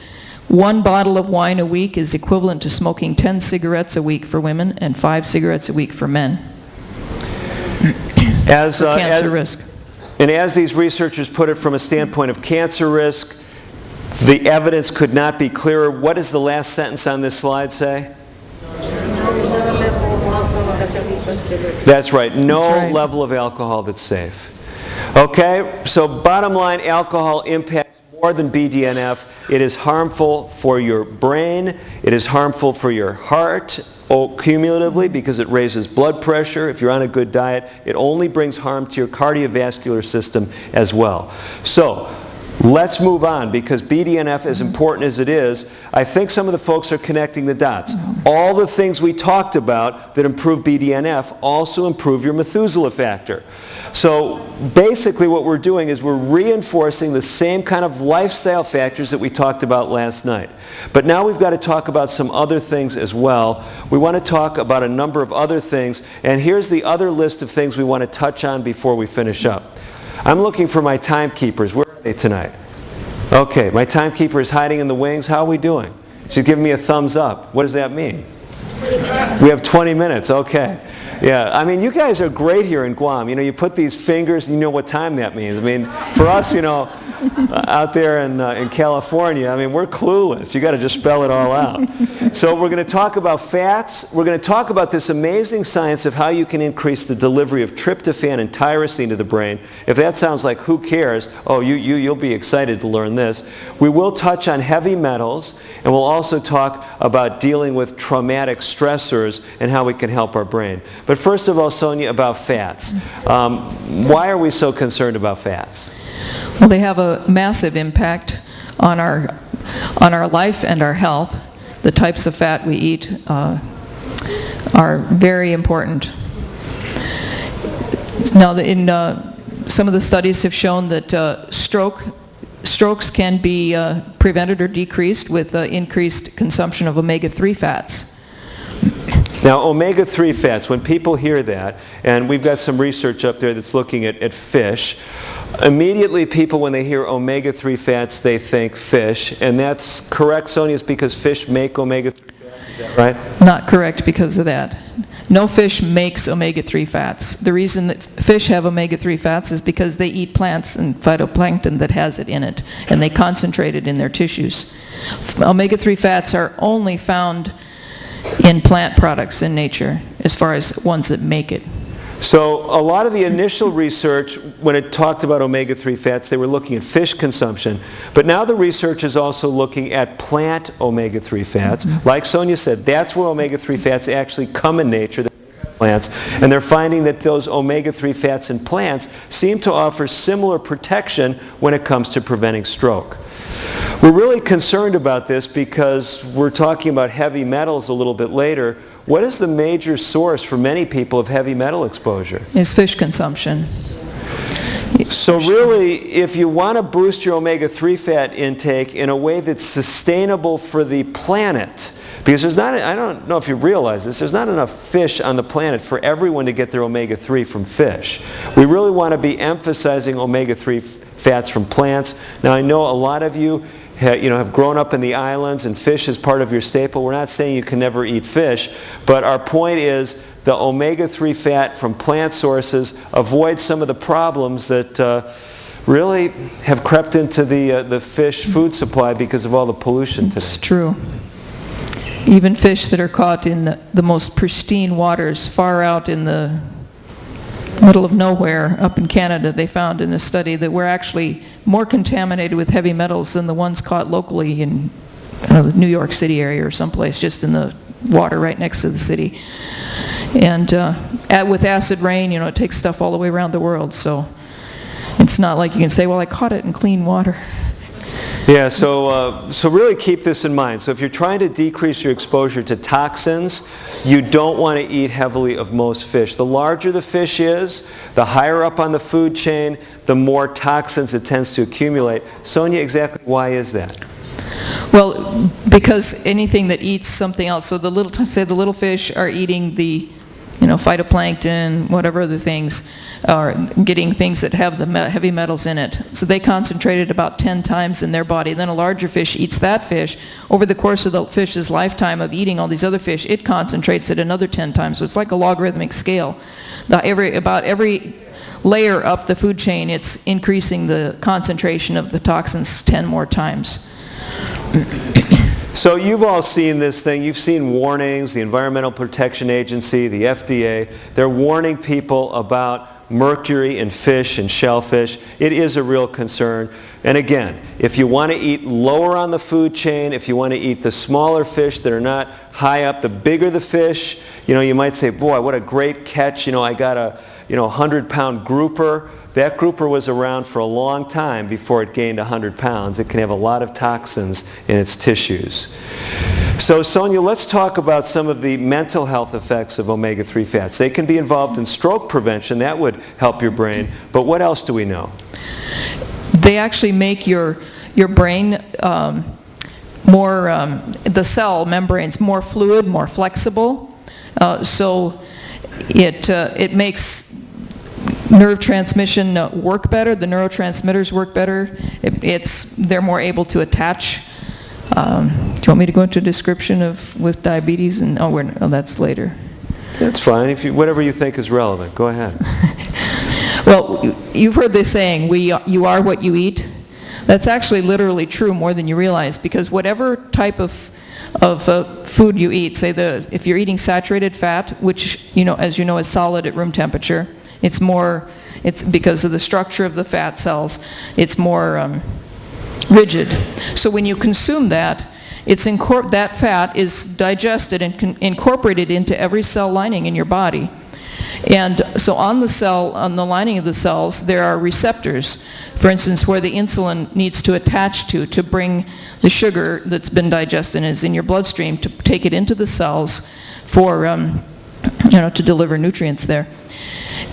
1 bottle of wine a week is equivalent to smoking 10 cigarettes a week for women and 5 cigarettes a week for men. Cancer risk. And as these researchers put it, from a standpoint of cancer risk, the evidence could not be clearer. What does the last sentence on this slide say? That's right. No That's right. level of alcohol that's safe. Okay, so bottom line, alcohol impacts more than BDNF. It is harmful for your brain. It is harmful for your heart. Cumulatively, because it raises blood pressure. If you're on a good diet, it only brings harm to your cardiovascular system as well. So let's move on, because BDNF, as important as it is, I think some of the folks are connecting the dots. All the things we talked about that improve BDNF also improve your Methuselah factor. So basically what we're doing is we're reinforcing the same kind of lifestyle factors that we talked about last night. But now we've got to talk about some other things as well. We want to talk about a number of other things, and here's the other list of things we want to touch on before we finish up. I'm looking for my timekeepers. Where are they tonight? Okay, my timekeeper is hiding in the wings. How are we doing? She's giving me a thumbs up. What does that mean? We have 20 minutes. Okay. Yeah, I mean, you guys are great here in Guam. You put these fingers, and you know what time that means. I mean, for us, out there in California, I mean, we're clueless. You got to just spell it all out. So we're going to talk about fats. We're going to talk about this amazing science of how you can increase the delivery of tryptophan and tyrosine to the brain. If that sounds like who cares, oh, you'll be excited to learn this. We will touch on heavy metals, and we'll also talk about dealing with traumatic stressors and how we can help our brain. But first of all, Sonia, about fats. Why are we so concerned about fats? Well, they have a massive impact on our life and our health. The types of fat we eat are very important. Now, some of the studies have shown that strokes can be prevented or decreased with increased consumption of omega-3 fats. Now, omega-3 fats, when people hear that, and we've got some research up there that's looking at fish, immediately people, when they hear omega-3 fats, they think fish. And that's correct, Sonia, it's because fish make omega-3 fats, is that right? Not correct because of that. No fish makes omega-3 fats. The reason that fish have omega-3 fats is because they eat plants and phytoplankton that has it in it, and they concentrate it in their tissues. Omega-3 fats are only found in plant products in nature, as far as ones that make it. So a lot of the initial research, when it talked about omega-3 fats, they were looking at fish consumption. But now the research is also looking at plant omega-3 fats. Like Sonia said, that's where omega-3 fats actually come in nature, plants. And they're finding that those omega-3 fats in plants seem to offer similar protection when it comes to preventing stroke. We're really concerned about this because we're talking about heavy metals a little bit later. What is the major source for many people of heavy metal exposure? It's fish consumption. So really, if you want to boost your omega-3 fat intake in a way that's sustainable for the planet, because there's not, I don't know if you realize this, there's not enough fish on the planet for everyone to get their omega-3 from fish. We really want to be emphasizing omega-3 fats from plants. Now, I know a lot of you have grown up in the islands and fish is part of your staple. We're not saying you can never eat fish, but our point is the omega-3 fat from plant sources avoids some of the problems that really have crept into the fish food supply because of all the pollution today. It's true. Even fish that are caught in the most pristine waters, far out in the middle of nowhere, up in Canada, they found in a study that we're actually more contaminated with heavy metals than the ones caught locally in the New York City area or someplace, just in the water right next to the city. And with acid rain, it takes stuff all the way around the world, so it's not like you can say, well, I caught it in clean water. Yeah, so really keep this in mind. So if you're trying to decrease your exposure to toxins, you don't want to eat heavily of most fish. The larger the fish is, the higher up on the food chain, the more toxins it tends to accumulate. Sonia, exactly why is that? Well, because anything that eats something else, so the little fish are eating the phytoplankton, whatever other things, are getting things that have the heavy metals in it. So they concentrate it about 10 times in their body. Then a larger fish eats that fish. Over the course of the fish's lifetime of eating all these other fish, it concentrates it another 10 times. So it's like a logarithmic scale. About every layer up the food chain, it's increasing the concentration of the toxins 10 more times. So you've all seen this thing. You've seen warnings, the Environmental Protection Agency, the FDA. They're warning people about mercury in fish and shellfish. It is a real concern. And again, if you want to eat lower on the food chain, if you want to eat the smaller fish that are not high up, the bigger the fish, you might say, boy, what a great catch. I got a 100-pound grouper. That grouper was around for a long time before it gained 100 pounds. It can have a lot of toxins in its tissues. So Sonia, let's talk about some of the mental health effects of omega-3 fats. They can be involved in stroke prevention. That would help your brain. But what else do we know? They actually make your brain more, the cell membranes more fluid, more flexible. So it makes nerve transmission work better. The neurotransmitters work better. They're more able to attach. Do you want me to go into a description with diabetes? And that's later. That's fine. Whatever you think is relevant, go ahead. Well, you've heard this saying, you are what you eat. That's actually literally true more than you realize, because whatever type of food you eat, say if you're eating saturated fat, which as you know is solid at room temperature, it's because of the structure of the fat cells, it's more rigid. So when you consume that, that fat is digested and incorporated into every cell lining in your body. And so on the lining of the cells, there are receptors, for instance, where the insulin needs to attach to bring the sugar that's been digested and is in your bloodstream to take it into the cells for, to deliver nutrients there.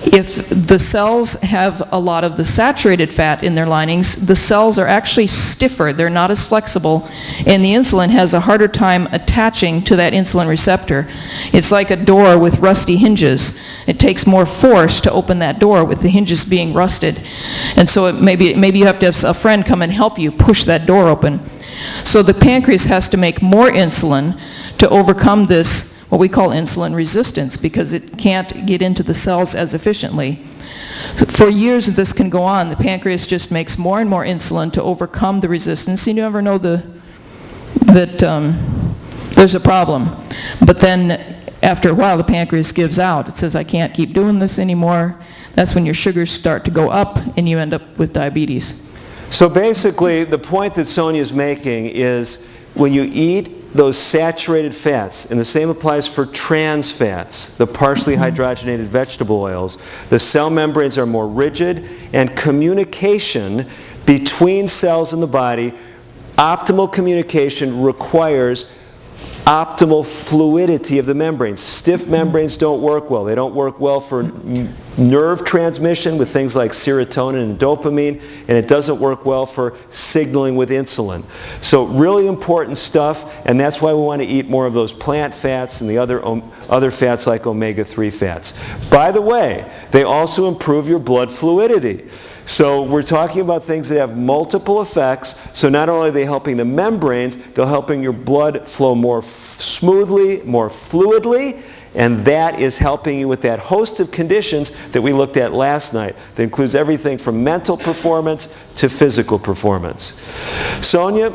If the cells have a lot of the saturated fat in their linings, the cells are actually stiffer. They're not as flexible, and the insulin has a harder time attaching to that insulin receptor. It's like a door with rusty hinges. It takes more force to open that door with the hinges being rusted. And so maybe you have to have a friend come and help you push that door open. So the pancreas has to make more insulin to overcome this, what we call insulin resistance, because it can't get into the cells as efficiently. For years this can go on. The pancreas just makes more and more insulin to overcome the resistance. You never know that there's a problem. But then after a while the pancreas gives out. It says, I can't keep doing this anymore. That's when your sugars start to go up and you end up with diabetes. So basically the point that Sonia is making is when you eat those saturated fats, and the same applies for trans fats, the partially hydrogenated vegetable oils, the cell membranes are more rigid, and communication between cells in the body, optimal communication requires optimal fluidity of the membranes. Stiff membranes don't work well. They don't work well for nerve transmission with things like serotonin and dopamine, and it doesn't work well for signaling with insulin. So really important stuff, and that's why we want to eat more of those plant fats and the other fats like omega-3 fats. By the way, they also improve your blood fluidity. So we're talking about things that have multiple effects. So not only are they helping the membranes, they're helping your blood flow more smoothly, more fluidly, And that is helping you with that host of conditions that we looked at last night. That includes everything from mental performance to physical performance. Sonia,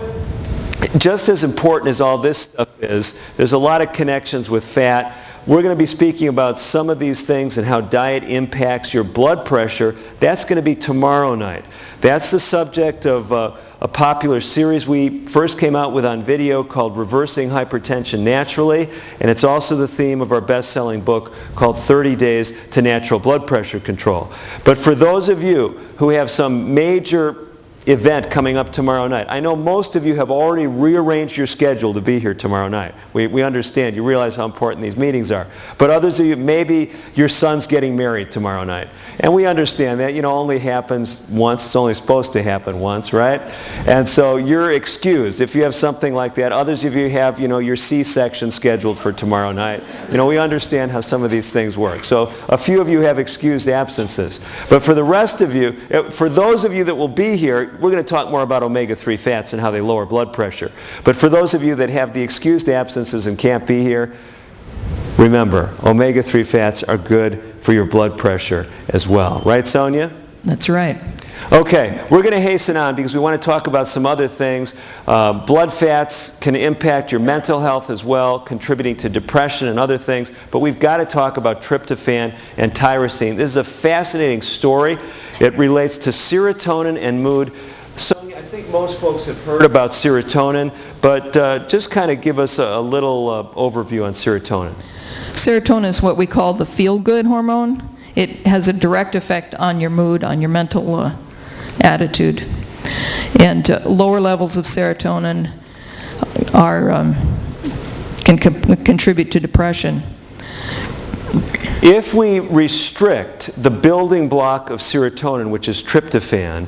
just as important as all this stuff is, there's a lot of connections with fat. We're going to be speaking about some of these things and how diet impacts your blood pressure. That's going to be tomorrow night. That's the subject of a popular series we first came out with on video called Reversing Hypertension Naturally, and it's also the theme of our best-selling book called 30 Days to Natural Blood Pressure Control. But for those of you who have some major event coming up tomorrow night. I know most of you have already rearranged your schedule to be here tomorrow night. We understand. You realize how important these meetings are. But others of you, maybe your son's getting married tomorrow night. And we understand that, only happens once. It's only supposed to happen once, right? And so you're excused if you have something like that. Others of you have, your C-section scheduled for tomorrow night. We understand how some of these things work. So a few of you have excused absences. But for the rest of you, for those of you that will be here, we're going to talk more about omega-3 fats and how they lower blood pressure. But for those of you that have the excused absences and can't be here, remember, omega-3 fats are good for your blood pressure as well. Right, Sonia? That's right. Okay, we're going to hasten on because we want to talk about some other things. Blood fats can impact your mental health as well, contributing to depression and other things. But we've got to talk about tryptophan and tyrosine. This is a fascinating story. It relates to serotonin and mood. Sonia, I think most folks have heard about serotonin, but just kind of give us a little overview on serotonin. Serotonin is what we call the feel-good hormone. It has a direct effect on your mood, on your mental attitude. And lower levels of serotonin can contribute to depression. If we restrict the building block of serotonin, which is tryptophan,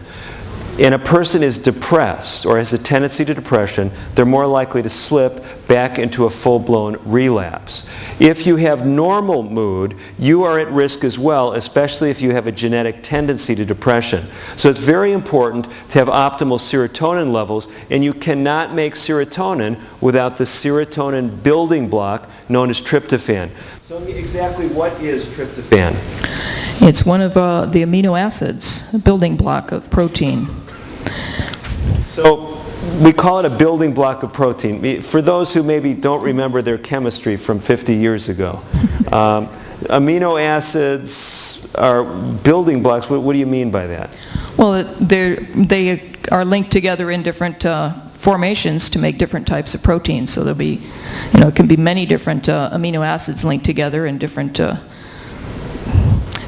and a person is depressed or has a tendency to depression, they're more likely to slip back into a full-blown relapse. If you have normal mood, you are at risk as well, especially if you have a genetic tendency to depression. So it's very important to have optimal serotonin levels, and you cannot make serotonin without the serotonin building block known as tryptophan. So exactly what is tryptophan? It's one of the amino acids, a building block of protein. So we call it a building block of protein. For those who maybe don't remember their chemistry from 50 years ago, amino acids are building blocks. What do you mean by that? Well, they are linked together in different formations to make different types of proteins. So there'll be, it can be many different amino acids linked together in different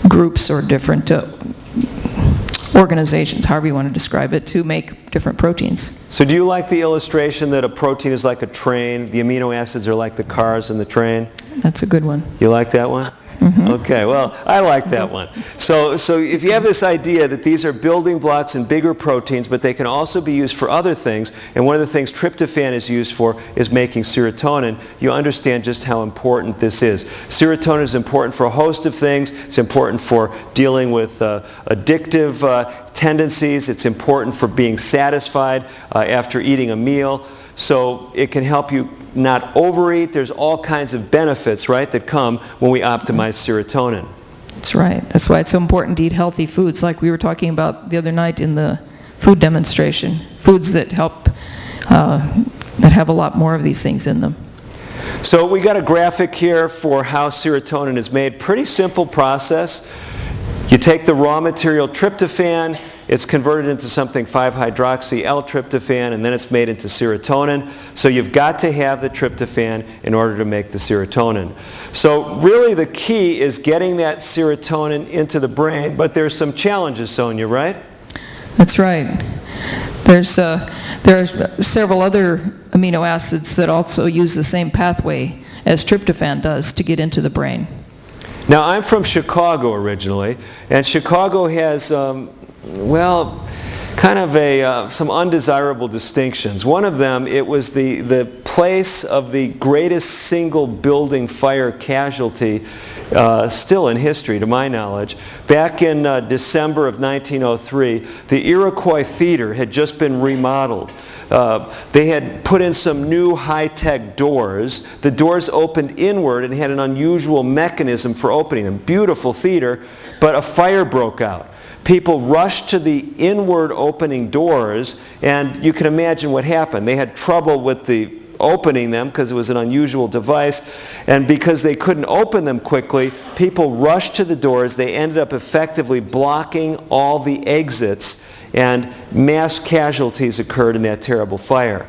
groups or different organizations, however you want to describe it, to make different proteins. So do you like the illustration that a protein is like a train, the amino acids are like the cars in the train? That's a good one. You like that one? Mm-hmm. Okay, well, I like that one. So if you have this idea that these are building blocks and bigger proteins, but they can also be used for other things, and one of the things tryptophan is used for is making serotonin, you understand just how important this is. Serotonin is important for a host of things. It's important for dealing with addictive tendencies. It's important for being satisfied after eating a meal. So it can help you not overeat. There's all kinds of benefits, right, that come when we optimize serotonin. That's right. That's why it's so important to eat healthy foods, like we were talking about the other night in the food demonstration. Foods that help, that have a lot more of these things in them. So we got a graphic here for how serotonin is made. Pretty simple process. You take the raw material tryptophan, it's converted into something 5-hydroxy-L-tryptophan, and then it's made into serotonin. So you've got to have the tryptophan in order to make the serotonin. So really the key is getting that serotonin into the brain, but there's some challenges, Sonia, right? That's right. There are several other amino acids that also use the same pathway as tryptophan does to get into the brain. Now, I'm from Chicago originally, and Chicago has, kind kind of some undesirable distinctions. One of them, it was the place of the greatest single building fire casualty still in history, to my knowledge. Back in December of 1903, the Iroquois Theater had just been remodeled. They had put in some new high-tech doors. The doors opened inward and had an unusual mechanism for opening them. Beautiful theater, but a fire broke out. People rushed to the inward opening doors, and you can imagine what happened. They had trouble with the opening them because it was an unusual device, and because they couldn't open them quickly, people rushed to the doors. They ended up effectively blocking all the exits, and mass casualties occurred in that terrible fire.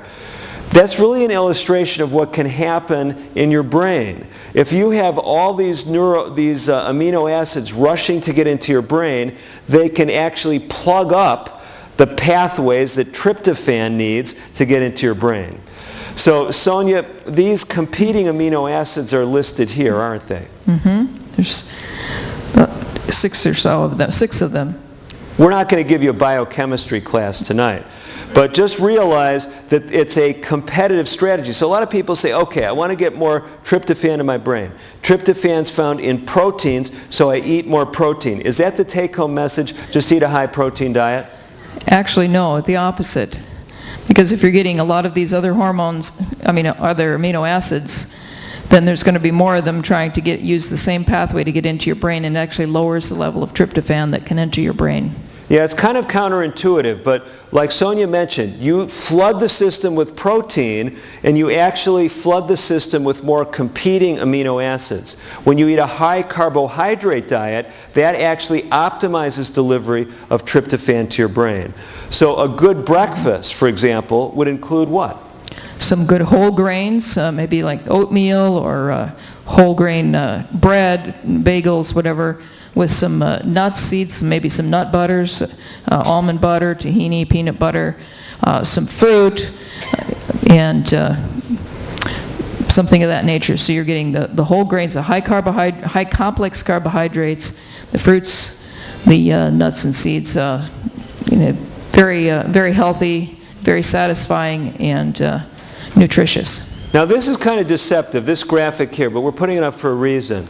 That's really an illustration of what can happen in your brain. If you have all these amino acids rushing to get into your brain, they can actually plug up the pathways that tryptophan needs to get into your brain. So, Sonia, these competing amino acids are listed here, aren't they? Mm-hmm. There's about 6 or so of them, 6 of them. We're not going to give you a biochemistry class tonight, but just realize that it's a competitive strategy. So a lot of people say, okay, I want to get more tryptophan in my brain. Tryptophan's found in proteins, so I eat more protein. Is that the take-home message? Just eat a high-protein diet? Actually, no, the opposite. Because if you're getting a lot of these other hormones, other amino acids, then there's going to be more of them trying to use the same pathway to get into your brain, and it actually lowers the level of tryptophan that can enter your brain. Yeah, it's kind of counterintuitive, but like Sonia mentioned, you flood the system with protein and you actually flood the system with more competing amino acids. When you eat a high carbohydrate diet, that actually optimizes delivery of tryptophan to your brain. So a good breakfast, for example, would include what? Some good whole grains, maybe like oatmeal or whole grain bread, bagels, whatever, with some nuts, seeds, maybe some nut butters, almond butter, tahini, peanut butter, some fruit, and something of that nature. So you're getting the whole grains, the high complex carbohydrates, the fruits, the nuts and seeds, very healthy, very satisfying, and nutritious. Now this is kind of deceptive, this graphic here, but we're putting it up for a reason.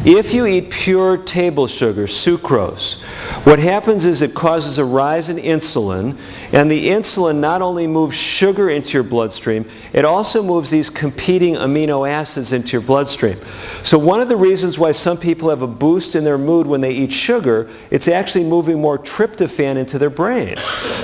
If you eat pure table sugar, sucrose, what happens is it causes a rise in insulin, and the insulin not only moves sugar into your bloodstream, it also moves these competing amino acids into your bloodstream. So one of the reasons why some people have a boost in their mood when they eat sugar, it's actually moving more tryptophan into their brain.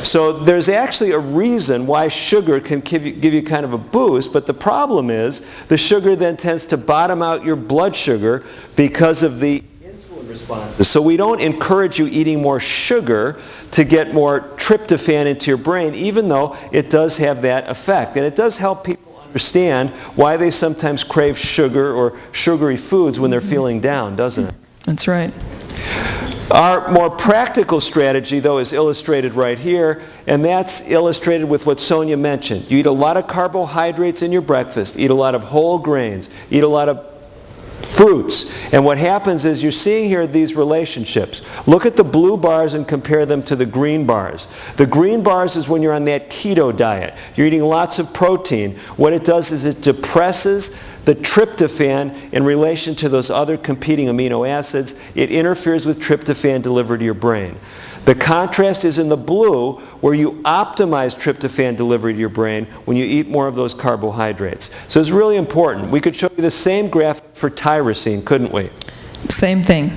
So there's actually a reason why sugar can give you kind of a boost, but the problem is the sugar then tends to bottom out your blood sugar because of the insulin responses. So we don't encourage you eating more sugar to get more tryptophan into your brain, even though it does have that effect. And it does help people understand why they sometimes crave sugar or sugary foods when they're feeling down, doesn't it? That's right. Our more practical strategy, though, is illustrated right here, and that's illustrated with what Sonia mentioned. You eat a lot of carbohydrates in your breakfast, eat a lot of whole grains, eat a lot of fruits. And what happens is you're seeing here these relationships. Look at the blue bars and compare them to the green bars. The green bars is when you're on that keto diet. You're eating lots of protein. What it does is it depresses the tryptophan in relation to those other competing amino acids. It interferes with tryptophan delivered to your brain. The contrast is in the blue, where you optimize tryptophan delivery to your brain when you eat more of those carbohydrates. So it's really important. We could show you the same graph for tyrosine, couldn't we? Same thing.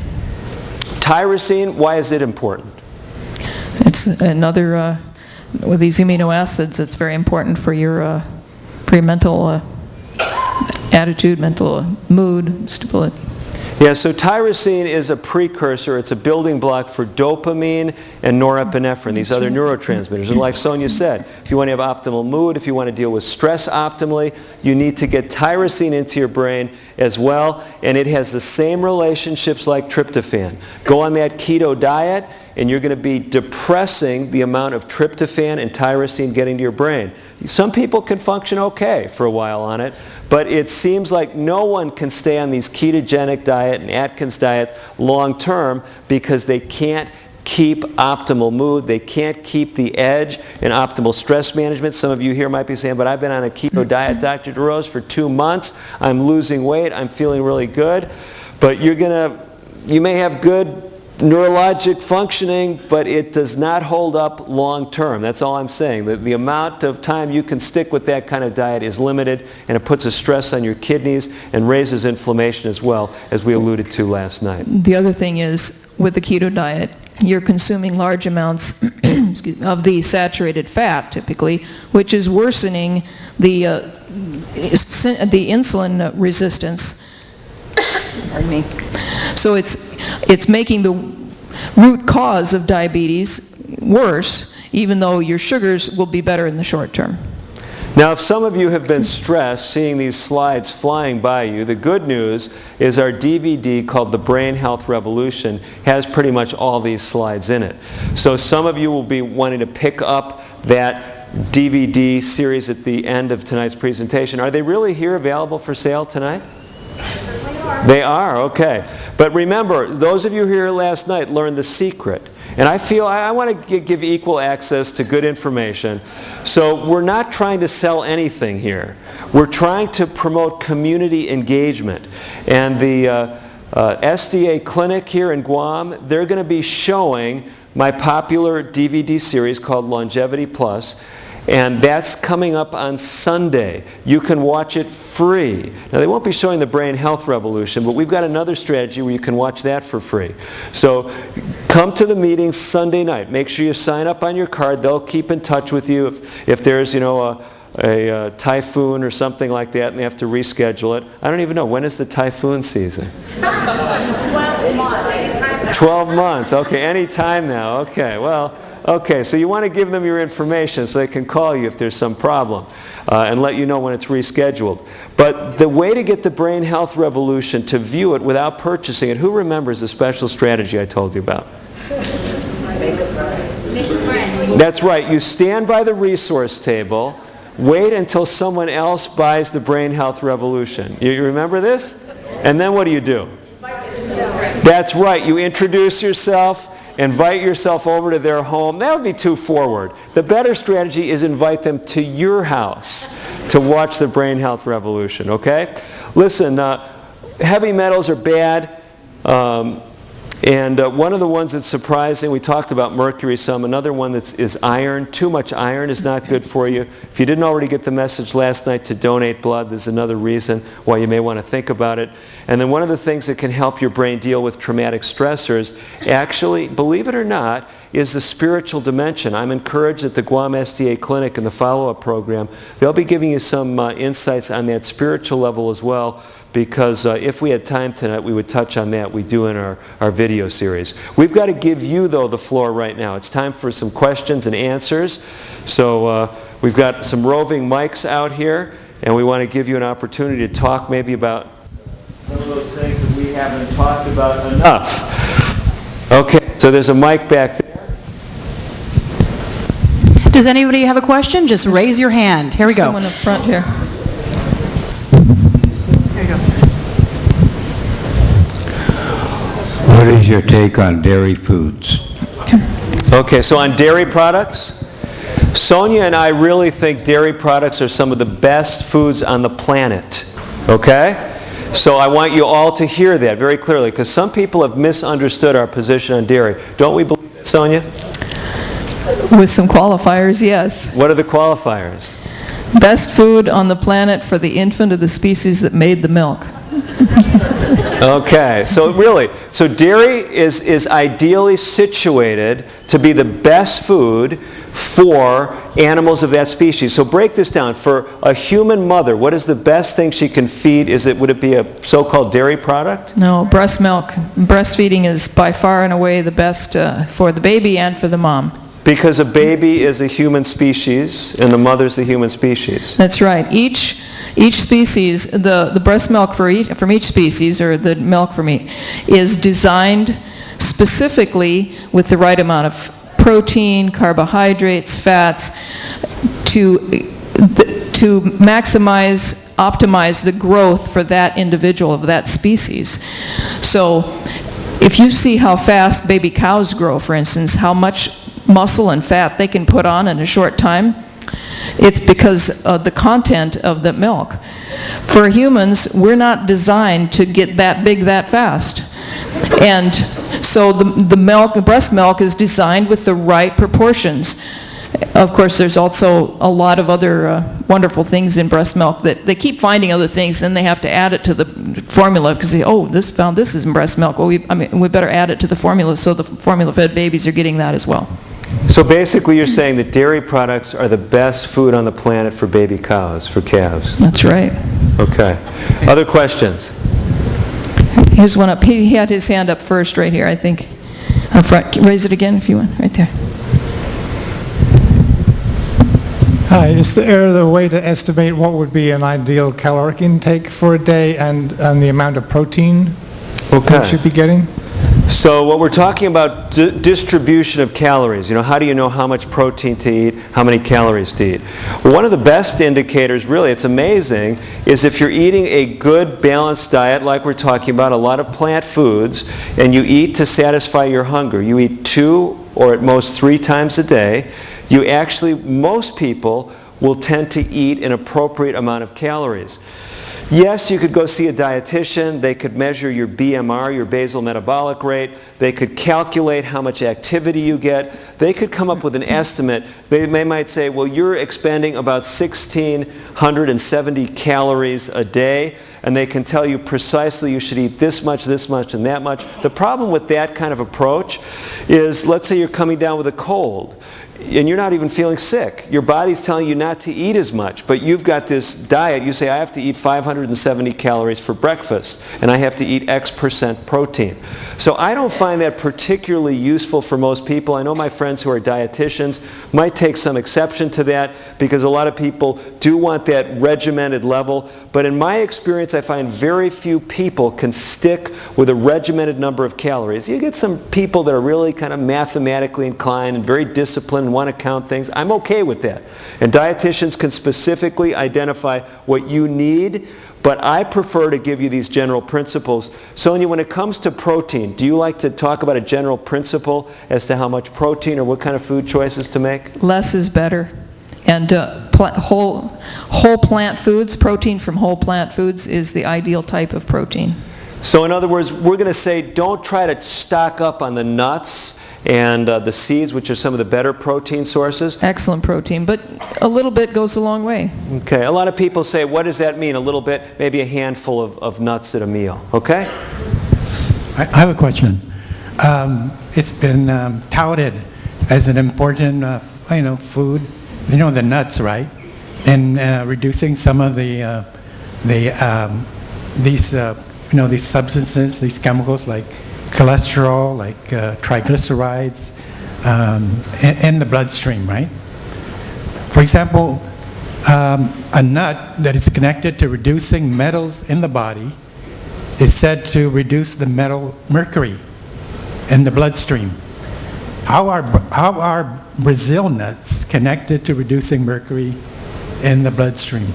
Tyrosine, why is it important? It's another, with these amino acids, it's very important for your mental attitude, mental mood, stability. Yeah, so tyrosine is a precursor. It's a building block for dopamine and norepinephrine, these other neurotransmitters. And like Sonia said, if you want to have optimal mood, if you want to deal with stress optimally, you need to get tyrosine into your brain as well. And it has the same relationships like tryptophan. Go on that keto diet, and you're going to be depressing the amount of tryptophan and tyrosine getting to your brain. Some people can function okay for a while on it, but it seems like no one can stay on these ketogenic diet and Atkins diets long term because they can't keep optimal mood. They can't keep the edge and optimal stress management. Some of you here might be saying, but I've been on a keto diet, Dr. DeRose, for 2 months. I'm losing weight. I'm feeling really good. But you may have good neurologic functioning, but it does not hold up long term. That's all I'm saying. The amount of time you can stick with that kind of diet is limited, and it puts a stress on your kidneys and raises inflammation as well, as we alluded to last night. The other thing is, with the keto diet, you're consuming large amounts of the saturated fat, typically, which is worsening the insulin resistance. Pardon me. So it's making the root cause of diabetes worse, even though your sugars will be better in the short term. Now, if some of you have been stressed seeing these slides flying by you, the good news is our DVD called The Brain Health Revolution has pretty much all these slides in it. So some of you will be wanting to pick up that DVD series at the end of tonight's presentation. Are they really here available for sale tonight? They are, okay. But remember, those of you here last night learned the secret. And I feel I want to give equal access to good information. So we're not trying to sell anything here. We're trying to promote community engagement. And the SDA clinic here in Guam, they're going to be showing my popular DVD series called Longevity Plus. And that's coming up on Sunday. You can watch it free. Now, they won't be showing the Brain Health Revolution, but we've got another strategy where you can watch that for free. So come to the meeting Sunday night. Make sure you sign up on your card. They'll keep in touch with you if there's, a typhoon or something like that and they have to reschedule it. I don't even know. When is the typhoon season? 12 months. 12 months. Okay, any time now. Okay, well... Okay, so you want to give them your information so they can call you if there's some problem and let you know when it's rescheduled. But the way to get the Brain Health Revolution, to view it without purchasing it, who remembers the special strategy I told you about? That's right. You stand by the resource table, wait until someone else buys the Brain Health Revolution. You remember this? And then what do? That's right. You introduce yourself. Invite yourself over to their home. That would be too forward. The better strategy is invite them to your house to watch the Brain Health Revolution, okay? Listen, heavy metals are bad. And one of the ones that's surprising, we talked about mercury some. Another one is iron. Too much iron is not good for you. If you didn't already get the message last night to donate blood, there's another reason why you may want to think about it. And then one of the things that can help your brain deal with traumatic stressors, actually, believe it or not, is the spiritual dimension. I'm encouraged at the Guam SDA Clinic in the follow-up program, they'll be giving you some insights on that spiritual level as well, because if we had time tonight, we would touch on that. We do in our video series. We've got to give you, though, the floor right now. It's time for some questions and answers. So we've got some roving mics out here, and we want to give you an opportunity to talk maybe about some of those things that we haven't talked about enough. Okay, so there's a mic back there. Does anybody have a question? Just raise your hand. Here we go. Someone up front here. What is your take on dairy foods? Okay, so on dairy products, Sonia and I really think dairy products are some of the best foods on the planet. Okay? So I want you all to hear that very clearly, because some people have misunderstood our position on dairy. Don't we believe that, Sonia? With some qualifiers, yes. What are the qualifiers? Best food on the planet for the infant of the species that made the milk. Okay, so really, so dairy is ideally situated to be the best food for animals of that species. So break this down. For a human mother, what is the best thing she can feed? Would it be a so-called dairy product? No, breast milk. Breastfeeding is by far and away the best for the baby and for the mom. Because a baby is a human species and the mother's the human species. That's right. Each species, the breast milk from each species, or the milk from each, is designed specifically with the right amount of protein, carbohydrates, fats, to optimize the growth for that individual of that species. So if you see how fast baby cows grow, for instance, how much muscle and fat they can put on in a short time, it's because of the content of the milk. For humans, we're not designed to get that big that fast. And so the milk, the breast milk, is designed with the right proportions. Of course, there's also a lot of other wonderful things in breast milk that they keep finding other things, and they have to add it to the formula because they, oh, this is in breast milk. Well, we better add it to the formula, so the formula-fed babies are getting that as well. So basically you're saying that dairy products are the best food on the planet for baby cows, for calves. That's right. Okay. Other questions? Here's one up. He had his hand up first right here, I think. Up front. Raise it again if you want. Right there. Hi, is there a way to estimate what would be an ideal caloric intake for a day and the amount of protein we should be getting? So what we're talking about, distribution of calories. You know, how do you know how much protein to eat, how many calories to eat? One of the best indicators, really, it's amazing, is if you're eating a good balanced diet like we're talking about, a lot of plant foods, and you eat to satisfy your hunger. You eat 2 or at most 3 times a day. You actually, most people will tend to eat an appropriate amount of calories. Yes, you could go see a dietitian. They could measure your BMR, your basal metabolic rate. They could calculate how much activity you get. They could come up with an estimate. They might say, well, you're expending about 1,670 calories a day, and they can tell you precisely you should eat this much, and that much. The problem with that kind of approach is, let's say you're coming down with a cold, and you're not even feeling sick. Your body's telling you not to eat as much, but you've got this diet. You say, I have to eat 570 calories for breakfast, and I have to eat X% protein. So I don't find that particularly useful for most people. I know my friends who are dietitians might take some exception to that, because a lot of people do want that regimented level. But in my experience, I find very few people can stick with a regimented number of calories. You get some people that are really kind of mathematically inclined and very disciplined and want to count things. I'm okay with that. And dietitians can specifically identify what you need, but I prefer to give you these general principles. Sonia, when it comes to protein, do you like to talk about a general principle as to how much protein or what kind of food choices to make? Less is better. And whole plant foods, protein from whole plant foods is the ideal type of protein. So in other words, we're going to say don't try to stock up on the nuts and the seeds, which are some of the better protein sources. Excellent protein, but a little bit goes a long way. Okay, a lot of people say, what does that mean? A little bit, maybe a handful of nuts at a meal, okay? I have a question. It's been touted as an important food, the nuts, right? And reducing some of these substances, these chemicals like cholesterol, like triglycerides, in the bloodstream, right? For example, a nut that is connected to reducing metals in the body is said to reduce the metal mercury in the bloodstream. How are Brazil nuts connected to reducing mercury in the bloodstream?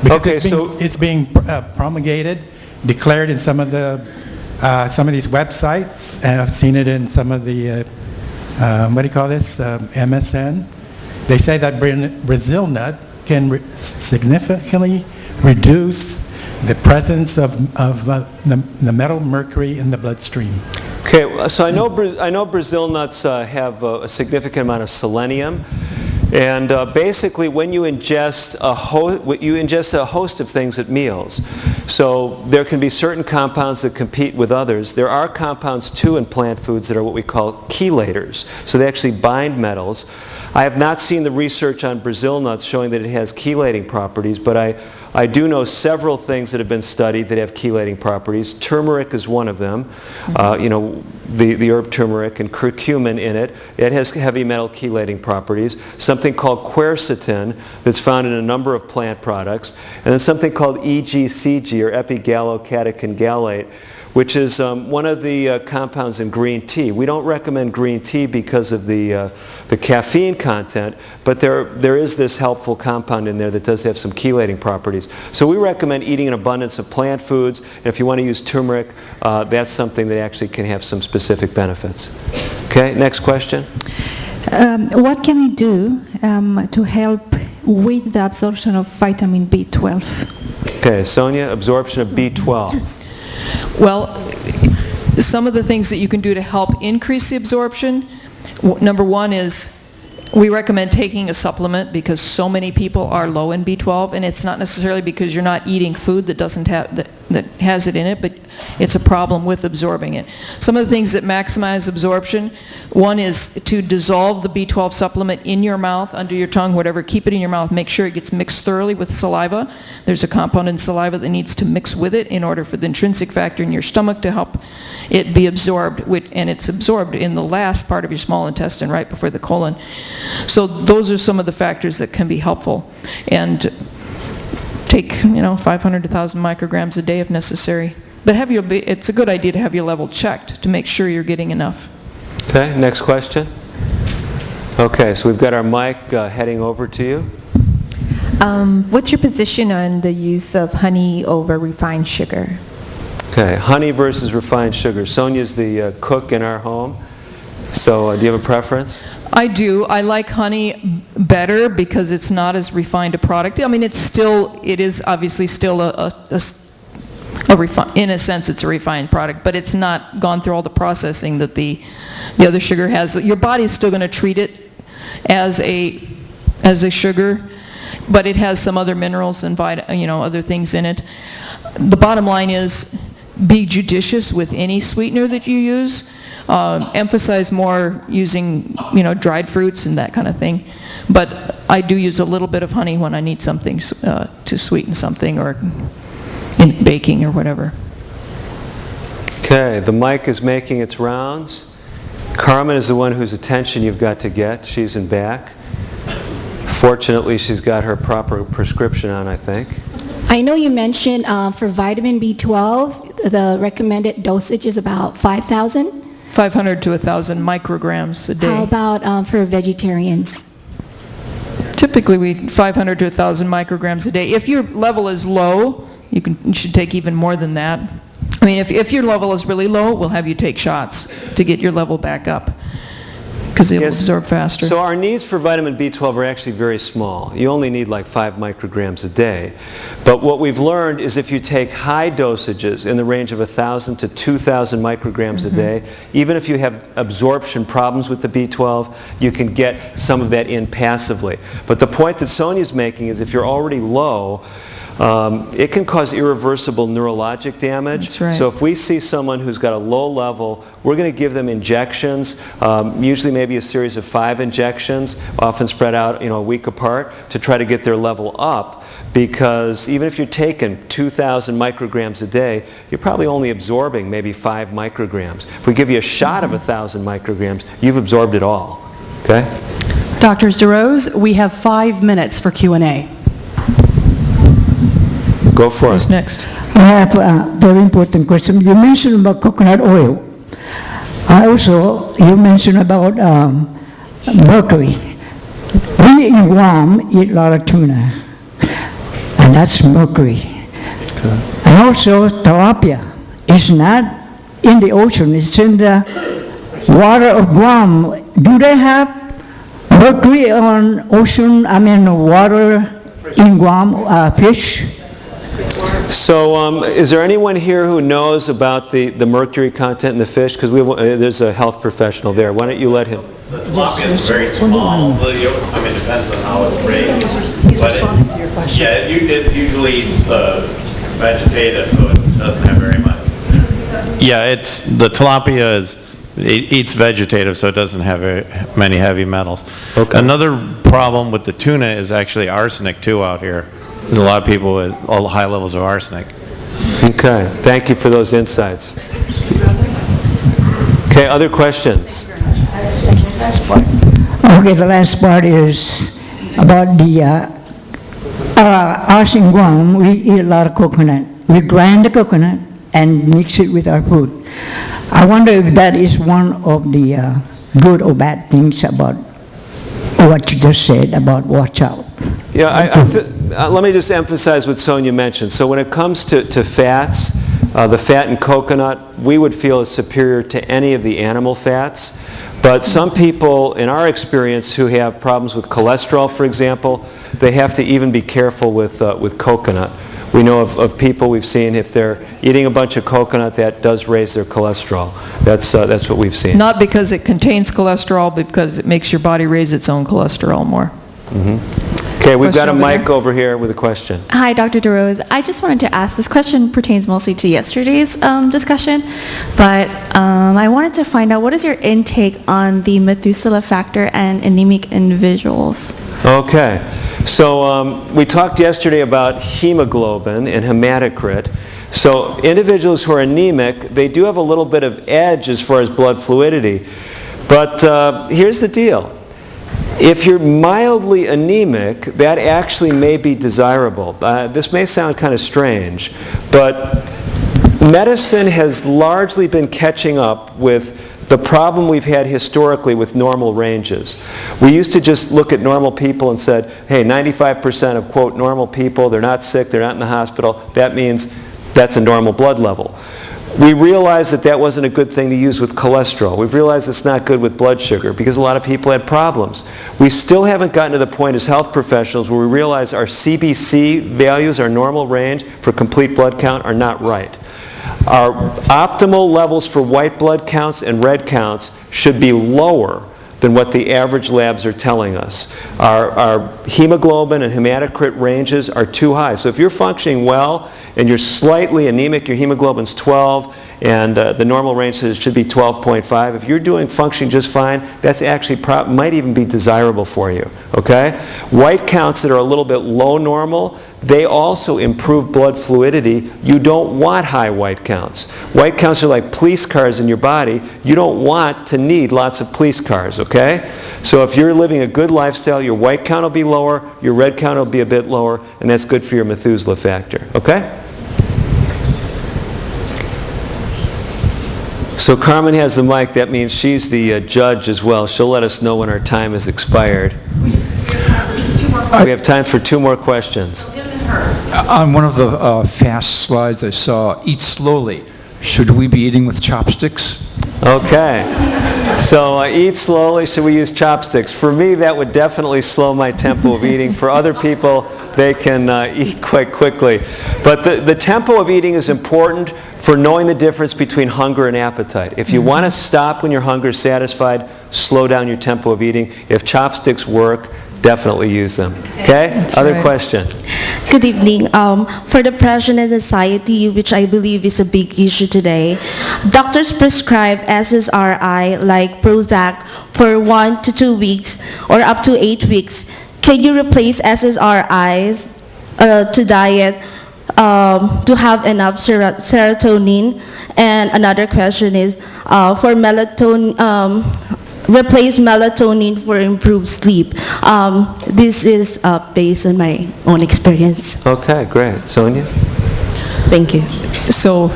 Because it's being promulgated, declared in some of these websites. I've seen it in some of the MSN. They say that Brazil nut can significantly reduce the presence of the metal mercury in the bloodstream. Okay, so I know Brazil nuts have a significant amount of selenium, and basically when you ingest a host of things at meals. So there can be certain compounds that compete with others. There are compounds too in plant foods that are what we call chelators. So they actually bind metals. I have not seen the research on Brazil nuts showing that it has chelating properties, but I do know several things that have been studied that have chelating properties. Turmeric is one of them. The herb turmeric and curcumin in it. It has heavy metal chelating properties. Something called quercetin that's found in a number of plant products. And then something called EGCG, or epigallocatechin gallate, which is one of the compounds in green tea. We don't recommend green tea because of the caffeine content, but there is this helpful compound in there that does have some chelating properties. So we recommend eating an abundance of plant foods, and if you want to use turmeric, that's something that actually can have some specific benefits. Okay, next question. What can I do to help with the absorption of vitamin B12? Okay, Sonia, absorption of B12. Well, some of the things that you can do to help increase the absorption, number one is we recommend taking a supplement because so many people are low in B12, and it's not necessarily because you're not eating food that doesn't have that has it in it, but it's a problem with absorbing it. Some of the things that maximize absorption, one is to dissolve the B12 supplement in your mouth, under your tongue, whatever, keep it in your mouth, make sure it gets mixed thoroughly with saliva. There's a compound in saliva that needs to mix with it in order for the intrinsic factor in your stomach to help it be absorbed, and it's absorbed in the last part of your small intestine, right before the colon. So those are some of the factors that can be helpful. And take, 500 to 1,000 micrograms a day if necessary. But it's a good idea to have your level checked to make sure you're getting enough. Okay, next question. Okay, so we've got our mic heading over to you. What's your position on the use of honey over refined sugar? Okay, honey versus refined sugar. Sonia's the cook in our home, so do you have a preference? I do. I like honey better because it's not as refined a product. I mean, it is obviously still in a sense it's a refined product, but it's not gone through all the processing that the other sugar has. Your body's still going to treat it as a sugar, but it has some other minerals and other things in it. The bottom line is be judicious with any sweetener that you use. Emphasize more using, dried fruits and that kind of thing. But I do use a little bit of honey when I need something to sweeten something or in baking or whatever. Okay, the mic is making its rounds. Carmen is the one whose attention you've got to get. She's in back. Fortunately, she's got her proper prescription on, I think. I know you mentioned for vitamin B12, the recommended dosage is about 5,000. 500 to 1,000 micrograms a day. How about for vegetarians? Typically, 500 to 1,000 micrograms a day. If your level is low, you should take even more than that. I mean, if your level is really low, we'll have you take shots to get your level back up because it will absorb faster. So our needs for vitamin B12 are actually very small. You only need like 5 micrograms a day. But what we've learned is if you take high dosages in the range of 1,000 to 2,000 micrograms a day, even if you have absorption problems with the B12, you can get some of that in passively. But the point that Sonia's making is if you're already low, it can cause irreversible neurologic damage. That's right. So if we see someone who's got a low level, we're going to give them injections, usually maybe a series of 5 injections, often spread out a week apart, to try to get their level up. Because even if you're taking 2,000 micrograms a day, you're probably only absorbing maybe 5 micrograms. If we give you a shot of 1,000 micrograms, you've absorbed it all. Okay? Doctors DeRose, we have 5 minutes for Q&A. Go for it. Who's next? I have a very important question. You mentioned about coconut oil. You mentioned about mercury. We in Guam eat a lot of tuna, and that's mercury. Okay. And also tilapia is not in the ocean, it's in the water of Guam. Do they have mercury on water in Guam, fish? So is there anyone here who knows about the mercury content in the fish? Because there's a health professional there. Why don't you let him? The tilapia is very small. It depends on how it's raised. He's responding to your question. Yeah, it usually eats vegetative, so it doesn't have very much. Yeah, the tilapia eats vegetative, so it doesn't have very many heavy metals. Okay. Another problem with the tuna is actually arsenic too out here. There's a lot of people with high levels of arsenic. Okay, thank you for those insights. Okay, other questions? Okay, the last part is about the us in Guam. We eat a lot of coconut. We grind the coconut, and mix it with our food. I wonder if that is one of the good or bad things about what you just said about watch out. Yeah, let me just emphasize what Sonia mentioned. So when it comes to fats, the fat in coconut, we would feel is superior to any of the animal fats. But some people, in our experience, who have problems with cholesterol, for example, they have to even be careful with coconut. We know of people we've seen, if they're eating a bunch of coconut, that does raise their cholesterol. That's what we've seen. Not because it contains cholesterol, but because it makes your body raise its own cholesterol more. Okay, we've got a Question over mic there. over here with a question. Hi, Dr. DeRose. I just wanted to ask, this question pertains mostly to yesterday's discussion, but I wanted to find out, what is your intake on the Methuselah factor and anemic individuals? Okay, so we talked yesterday about hemoglobin and hematocrit. So individuals who are anemic, they do have a little bit of edge as far as blood fluidity. But here's the deal. If you're mildly anemic, that actually may be desirable. This may sound kind of strange, but medicine has largely been catching up with the problem we've had historically with normal ranges. We used to just look at normal people and said, hey, 95% of, quote, normal people, they're not sick, they're not in the hospital. That means that's a normal blood level. We realized that that wasn't a good thing to use with cholesterol. We've realized it's not good with blood sugar because a lot of people had problems. We still haven't gotten to the point as health professionals where we realize our CBC values, our normal range for complete blood count, are not right. Our optimal levels for white blood counts and red counts should be lower than what the average labs are telling us. Our hemoglobin and hematocrit ranges are too high. So if you're functioning well and you're slightly anemic, your hemoglobin's 12, and the normal range says it should be 12.5. If you're functioning just fine, that's actually might even be desirable for you, okay? White counts that are a little bit low normal, they also improve blood fluidity. You don't want high white counts. White counts are like police cars in your body. You don't want to need lots of police cars, okay? So if you're living a good lifestyle, your white count will be lower, your red count will be a bit lower, and that's good for your Methuselah factor, okay? So Carmen has the mic. That means she's the judge as well. She'll let us know when our time has expired. We have time for 2 more questions. On one of the fast slides I saw, eat slowly. Should we be eating with chopsticks? Okay. So eat slowly. Should we use chopsticks? For me, that would definitely slow my tempo of eating. For other people, they can eat quite quickly. But the tempo of eating is important for knowing the difference between hunger and appetite. If you want to stop when your hunger is satisfied, slow down your tempo of eating. If chopsticks work, definitely use them. Okay? That's Other right. question? Good evening. For depression and anxiety, which I believe is a big issue today, doctors prescribe SSRI like Prozac for 1 to 2 weeks or up to 8 weeks. Can you replace SSRIs to diet to have enough serotonin? And another question is for melatonin, replace melatonin for improved sleep. This is based on my own experience. Okay, great. Sonia? Thank you. So,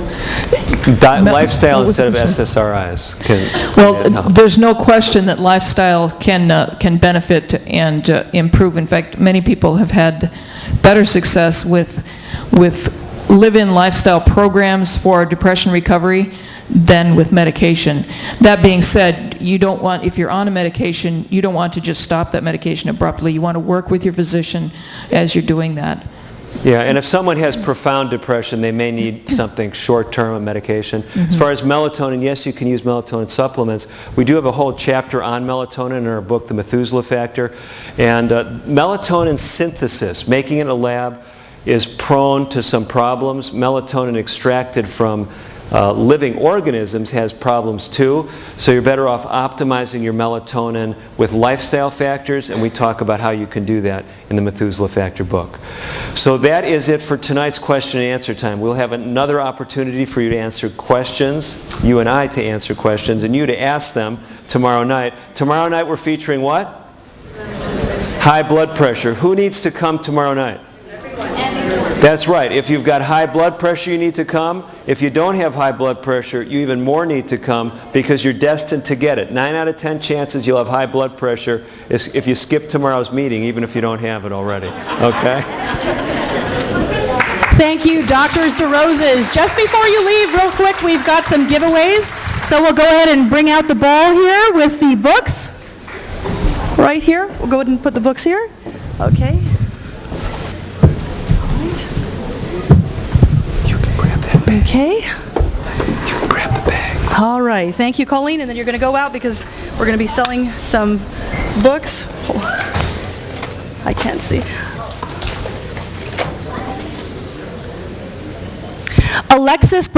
Lifestyle what was instead of the question? SSRIs. Well, there's no question that lifestyle can benefit and improve. In fact, many people have had better success with live-in lifestyle programs for depression recovery than with medication. That being said, you don't want, if you're on a medication, you don't want to just stop that medication abruptly. You want to work with your physician as you're doing that. Yeah, and if someone has profound depression, they may need something short-term, a medication. As far as melatonin, yes, you can use melatonin supplements. We do have a whole chapter on melatonin in our book, The Methuselah Factor. And melatonin synthesis, making it in a lab, is prone to some problems. Melatonin extracted from living organisms has problems too, so you're better off optimizing your melatonin with lifestyle factors, and we talk about how you can do that in the Methuselah Factor book. So that is it for tonight's question and answer time. We'll have another opportunity for you to answer questions, you and I to answer questions, and you to ask them tomorrow night. Tomorrow night we're featuring what? High blood pressure. Who needs to come tomorrow night? That's right. If you've got high blood pressure, you need to come. If you don't have high blood pressure, you even more need to come because you're destined to get it. 9 out of 10 chances you'll have high blood pressure if you skip tomorrow's meeting, even if you don't have it already. Okay? Thank you, Doctors DeRoses. Just before you leave, real quick, we've got some giveaways. So we'll go ahead and bring out the ball here with the books. Right here. We'll go ahead and put the books here. Okay. You can grab that bag. Okay. You can grab the bag. All right. Thank you, Colleen. And then you're going to go out because we're going to be selling some books. I can't see. Alexis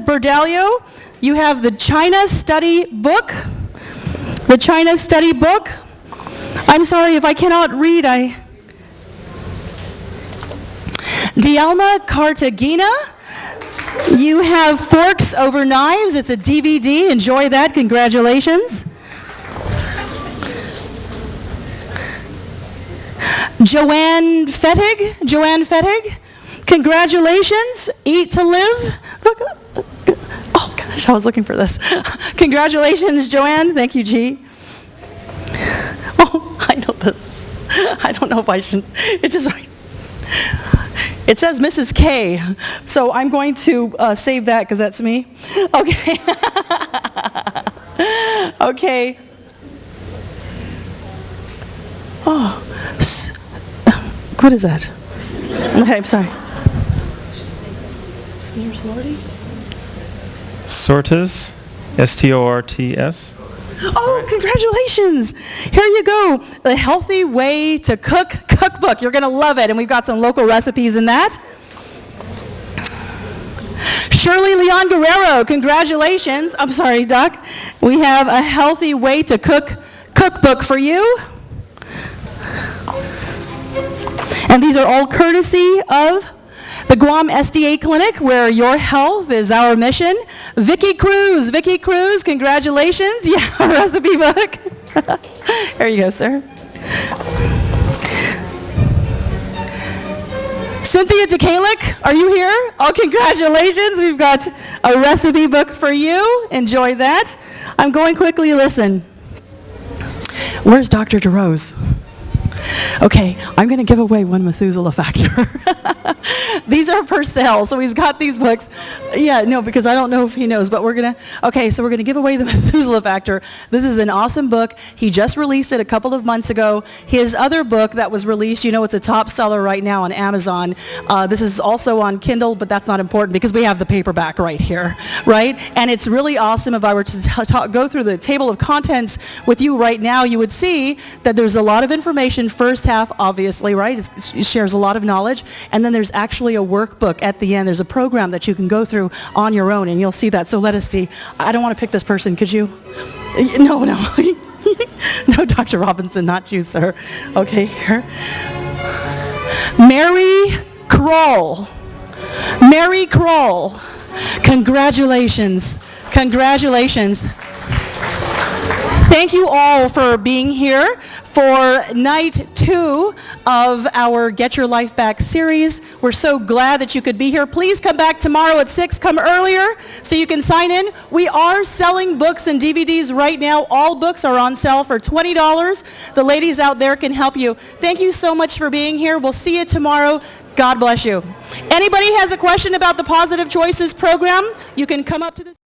Berdalio, you have the China Study book. The China Study book. I'm sorry if I cannot read. Dialma Cartagena, you have Forks Over Knives. It's a DVD. Enjoy that. Congratulations. Joanne Fettig. Congratulations, Eat to Live. Oh gosh, I was looking for this. Congratulations, Joanne. Thank you, G. Oh, I know this. I don't know if I should. It says Mrs. K, so I'm going to save that because that's me. Okay. Okay. Oh, what is that? Okay, I'm sorry. Sneer Snorty? Sortes, S-T-O-R-T-S. Oh, congratulations! Here you go. The Healthy Way to Cook cookbook. You're going to love it, and we've got some local recipes in that. Shirley Leon Guerrero, congratulations. I'm sorry, Doc. We have a Healthy Way to Cook cookbook for you. And these are all courtesy of the Guam SDA Clinic, where your health is our mission. Vicki Cruz, congratulations. Yeah, a recipe book. Here you go, sir. Cynthia Tekalik, are you here? Oh, congratulations. We've got a recipe book for you. Enjoy that. I'm going quickly. Listen. Where's Dr. DeRose? Okay, I'm going to give away one Methuselah factor. These are for sale, so he's got these books. Yeah, no, because I don't know if he knows, but we're going to, okay, so we're going to give away the Methuselah factor. This is an awesome book. He just released it a couple of months ago. His other book that was released, you know, it's a top seller right now on Amazon. This is also on Kindle, but that's not important because we have the paperback right here, right? And it's really awesome. If I were to go through the table of contents with you right now, you would see that there's a lot of information. First half, obviously, right? It shares a lot of knowledge. And then there's actually a workbook at the end. There's a program that you can go through on your own, and you'll see that. So let us see. I don't want to pick this person. Could you? No. No, Dr. Robinson, not you, sir. Okay, here. Mary Kroll. Congratulations. Thank you all for being here for night 2 of our Get Your Life Back series. We're so glad that you could be here. Please come back tomorrow at 6. Come earlier so you can sign in. We are selling books and DVDs right now. All books are on sale for $20. The ladies out there can help you. Thank you so much for being here. We'll see you tomorrow. God bless you. Anybody has a question about the Positive Choices program, you can come up to this.